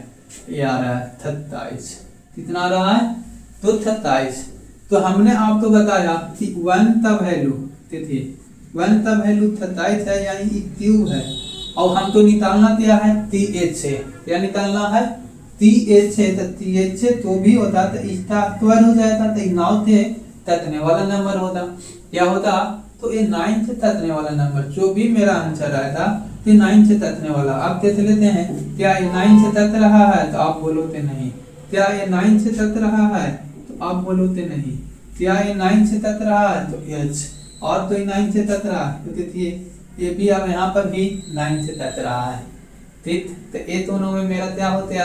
ये आ रहा है 27। कितना आ रहा है? तो 27। तो हमने आपको बताया कि 1 का वैल्यू, देखिए 1 का वैल्यू 27 है, यानी ये क्यूब है, और हमको निकालना क्या है? TH से। क्या निकालना है? TH से। तो TH से तो भी होता तो इसका स्क्वायर हो जाता, तो 9 से तकने वाला नंबर होता। क्या होता? तो ये 9 से तकने वाला नंबर, जो भी मेरा आंसर आया था ये 9 से तकने वाला। आप देख लेते हैं, क्या ये 9 से तक रहा है? तो आप बोलोते नहीं। क्या ये 9 से तक रहा है? तो आप बोलोते नहीं। क्या ये 9 से तक रहा है? तो यस। और तो ये 9 से तक रहा है, तो देखिए ये भी अब यहाँ पर भी 9 से तक रहा है। ठीक, तो ये दोनों में मेरा क्या होते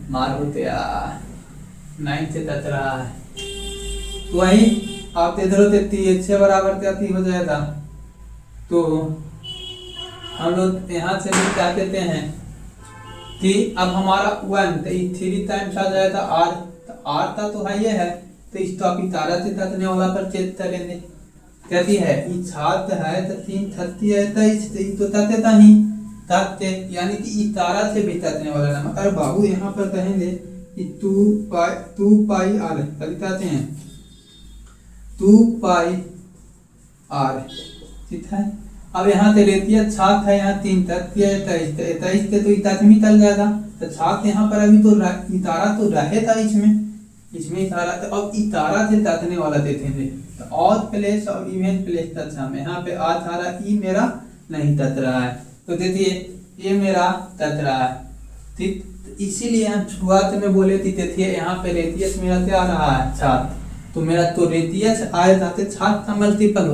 मार होते 9 से तक रहा है। तो वही आप इधर होते TH से बराबर क्या हो जाएगा? तो हम लोग यहाँ से भी क्या कहते हैं कि अब हमारा 1 तो 3 टाइम्स आ जाएगा R, तो R का तो है ये है, तो इसको आप इतारा से तकने वाला पर चेक करेंगे। कहती है ये छात्र है तो 3 30 है, तो तकता ही तकते, यानी कि इतारा से भी तकने वाला नंबर। अरे बाबू यहाँ पर कहेंगे कि 2 पाई R कहते हैं 2 पाई R, ठीक है। अब यहाँ से रेतिया छात है, यहाँ 3 तक 23 से तो इतना निकल जाएगा, तो छात यहाँ पर अभी तो इतारा तो रहे था इसमें इतारा, तो अब इतारा से तकने वाला देते हैं। तो ऑड प्लेस और इवन प्लेस तक हम यहाँ पे आ था रहा, ई मेरा नहीं तक रहा है, तो देखिए ये मेरा तक रहा है, ठीक। तो इसीलिए हम शुरुआत में बोले थे, देखिए यहाँ पे रेतियस मेरा क्या रहा है? छात। तो मेरा तो रेतियस आए था तो छात का मल्टीपल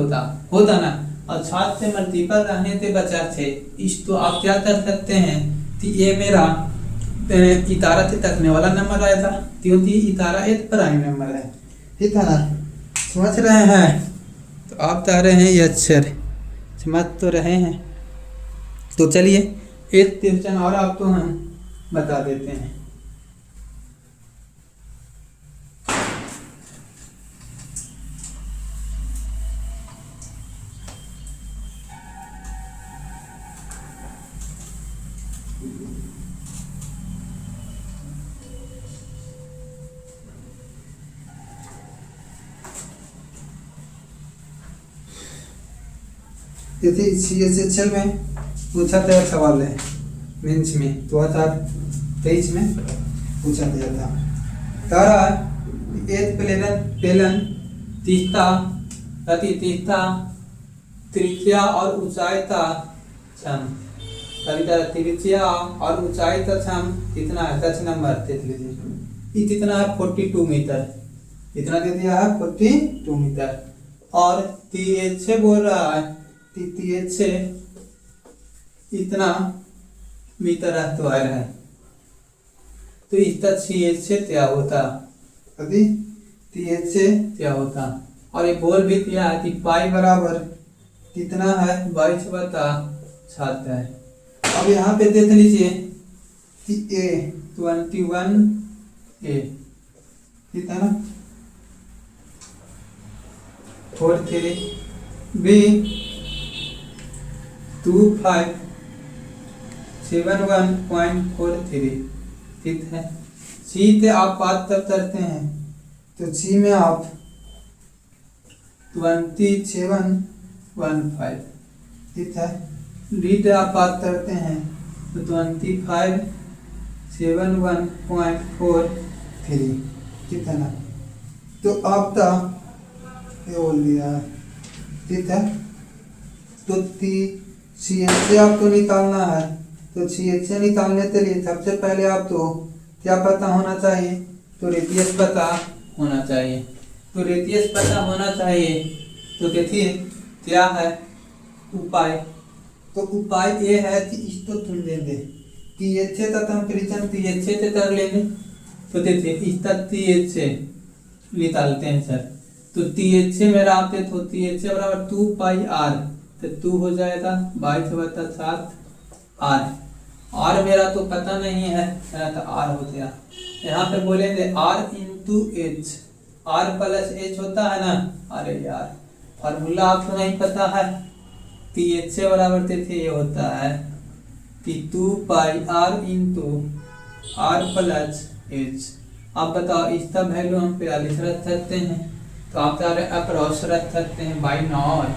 होता ना, और छात से मल्टीपल रहने से बचा थे इस, तो आप क्या कर सकते हैं कि ये मेरा इतारा से तकने वाला नंबर आया था, क्योंकि इतारा एक प्राइम नंबर है, ठीक है ना? समझ रहे हैं? तो आप चाह रहे हैं ये अक्षर समझ तो रहे हैं। तो चलिए एक क्वेश्चन और आपको हम बता देते हैं। जैसे CHL में पूछा गया सवाल है, मेंस में 2023 में पूछा गया था। तारा एक पेलन तीस्ता त्रिज्या और ऊंचाई का सम, त्रिज्या और ऊंचाई का सम कितना है? 10 नंबर देख लीजिए, ये कितना है? 42 मीटर। कितना दे दिया है? 42 मीटर। और TH से बोल रहा है TH से इतना मीटर स्क्वायर है, तो इसका CH से क्या होता? अभी TH से क्या होता? और ये बोल भी दिया है कि पाई बराबर कितना है? 22/7 है। अब यहाँ पे देख लीजिए कि A21A, ठीक है ना? 43 B 2571.43, ठीक है। सी से आप बात तब करते हैं, तो सी में आप 2715, ठीक है। डी से आप बात करते हैं तो 2571.43, ठीक है ना? तो आपका ये बोल दिया, ठीक है। तो CH से आपको निकालना है, तो CH से निकालने के लिए सबसे पहले आपको क्या पता होना चाहिए? तो रेडियस पता होना चाहिए। तो रेडियस पता होना चाहिए, तो देखिए क्या है उपाय। तो उपाय ये है कि इसको चुन लेंगे, TH का कंपैरिजन TH से कर लेंगे। तो देखिए इसका TH से निकालते हैं सर, तो TH से मेरा आप देखो TH से बराबर 2 पाई R, तो 2 हो जाएगा 22/7 R। R मेरा तो पता नहीं है, मेरा तो R हो गया। यहाँ पे बोलेंगे R into H, R plus H होता है ना? अरे यार फॉर्मूला आपको नहीं पता है, तो एच से बराबर थे ये होता है कि 2πr into are plus H. आप बताओ इसका वैल्यू हम 42 रख सकते हैं, तो आप अप्रॉक्स रख सकते हैं by not.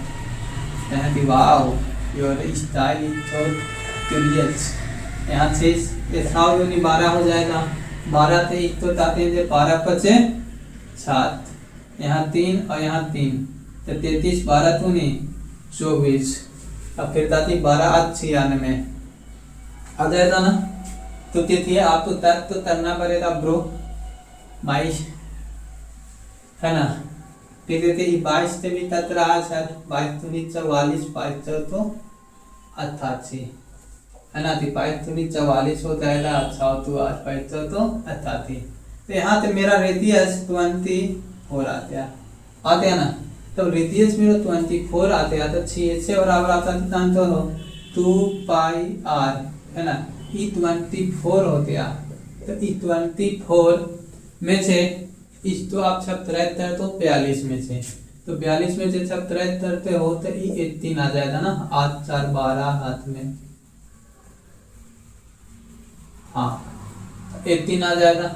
Wow your style is so curious. यहाँ से 12 हो जाएगा, 12 थे एक तो ताते हैं 12 पचे 7, यहाँ 3 और यहाँ 3 तो 33, 12 दूनी 24, अब फिर ताती 12 96 आ जाएगा ना। तो देखिए आप तो तक तो करना पड़ेगा ब्रो 22 है ना। फिर देते 22 से भी तक रहा सर 22 दूनी 44, 22 तो 88 है ना। 22 दूनी 44 हो जाएगा, अच्छा तो 8 22 तो 88। तो यहाँ से मेरा रेडियस 24 आते हैं ना। तो रेडियस मेरा 24 आते हैं, तो 6 से बराबर आता कितना तो 2πr है ना। ई 24 होते हैं, तो ई 24 में से इस तो आप सब 73 तो 42 में से, तो 42 में से सब 73 हो तो ई 18 आ जाएगा ना। 8 4 12 हाथ में, हाँ 18 आ जाएगा।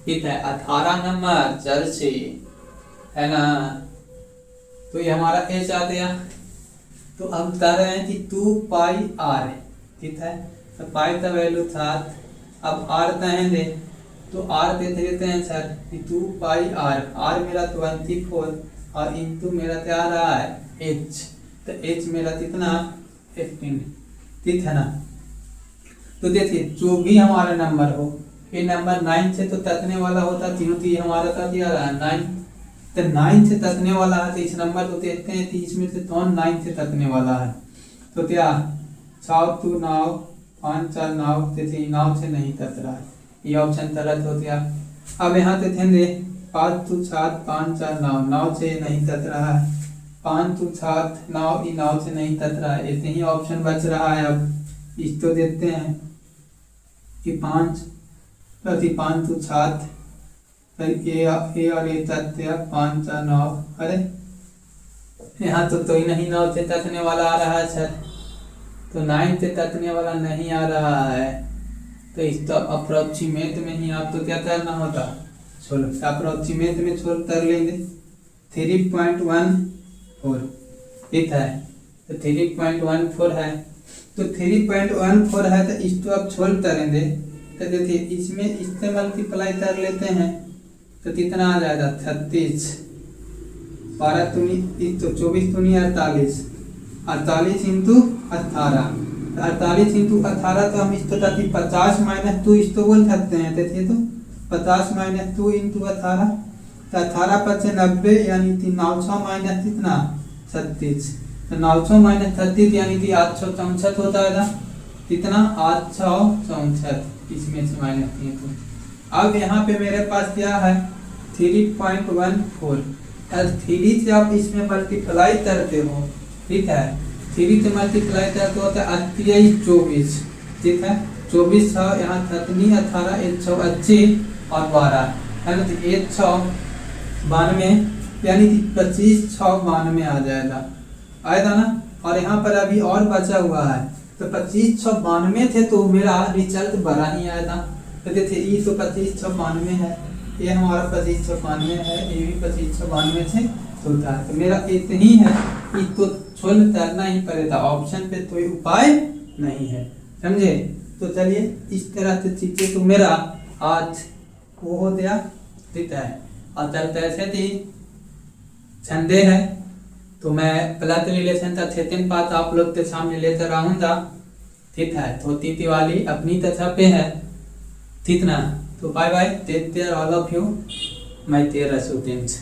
कितना है 18 नंबर चल से है ना। तो ये हमारा एच आ गया। तो अब बता रहे हैं कि 2πr ठीक है, तो पाई का वैल्यू था, अब आर दे तो आर दे देते हैं सर कि 2πr, आर मेरा 24 और इंटू मेरा क्या आ रहा है एच, तो एच मेरा कितना 15 ठीक है ना। तो देखिए जो भी हमारा नंबर हो, ये नंबर 9 से तो तकने वाला होता, तीनों तो ये हमारा था दिया रहा है 9, तो 9 से तकने वाला है, तो इस नंबर को देखते हैं कि इसमें से कौन 9 से तकने वाला है। तो क्या 6 2 9 5 4 9, देखिए 9 से नहीं तक रहा है, ये ऑप्शन गलत हो गया। अब यहाँ से ध्यान दे 5 2 7 5 4 9, 9 से नहीं तक रहा है, 5 2 7 9, ये 9 से नहीं तक रहा है, ऐसे ही ऑप्शन बच रहा है। अब इसको देखते हैं कि 5 2 7 ये और ये तथ्य 5 4 9, अरे यहाँ तो ही नहीं 9 से तकने वाला आ रहा है सर, तो 9 से तकने वाला नहीं आ रहा है, तो इसका अप्रोक्सीमेट में ही आप तो क्या करना होता, छोड़ो अप्रोक्सीमेट में छोड़ कर लेंगे 3.14 ठीक है। तो 3.14 है, तो 3.14 है, तो इसको आप छोड़ करेंगे तो देखिए इसमें इससे मल्टीप्लाई कर लेते हैं तो कितना आ जाएगा 36, 12 दूनी तो 24 दूनी 48, 48 इंटू 18, 48 इंटू 18 तो हम इसको ताकि 50 माइनस 2 इसको बोल सकते हैं। देखिए तो 50 माइनस 2 इंटू 18, तो 18 5 90 यानी कि 900 माइनस कितना 36, तो 900 माइनस 36 यानी कि 864 होता है ना, कितना 864, इसमें से माइनस किए तो। अब यहाँ पे मेरे पास क्या है 3.14, 3 से आप इसमें मल्टीप्लाई करते हो ठीक है, 3 से मल्टीप्लाई करते हो तो 24 ठीक है, 24 यहाँ 13 18 180 और 12 है ना, तो 192 यानी कि 25 6 92 आ जाएगा, आएगा ना। और यहाँ पर अभी और बचा हुआ है, तो 25 6 92 थे तो मेरा रिजल्ट बड़ा ही आया था। तो देखिए ये तो 25 6 92 है, ये हमारा 25 6 92 है, ये भी 25 6 92 से होता है, तो मेरा इतनी है, इसको छोड़ करना ही पड़ेगा, ऑप्शन पे कोई उपाय नहीं है, समझे। तो चलिए इस तरह से चीजें तो मेरा आज वो हो गया ठीक है। और चलते ऐसे थी संडे है, तो मैं ब्लड रिलेशन का सेकंड पार्ट आप लोग के सामने लेकर आऊंगा ठीक है। तो तीती वाली अपनी तरह पे है ठीक ना। तो bye bye, take care all of you my dear students.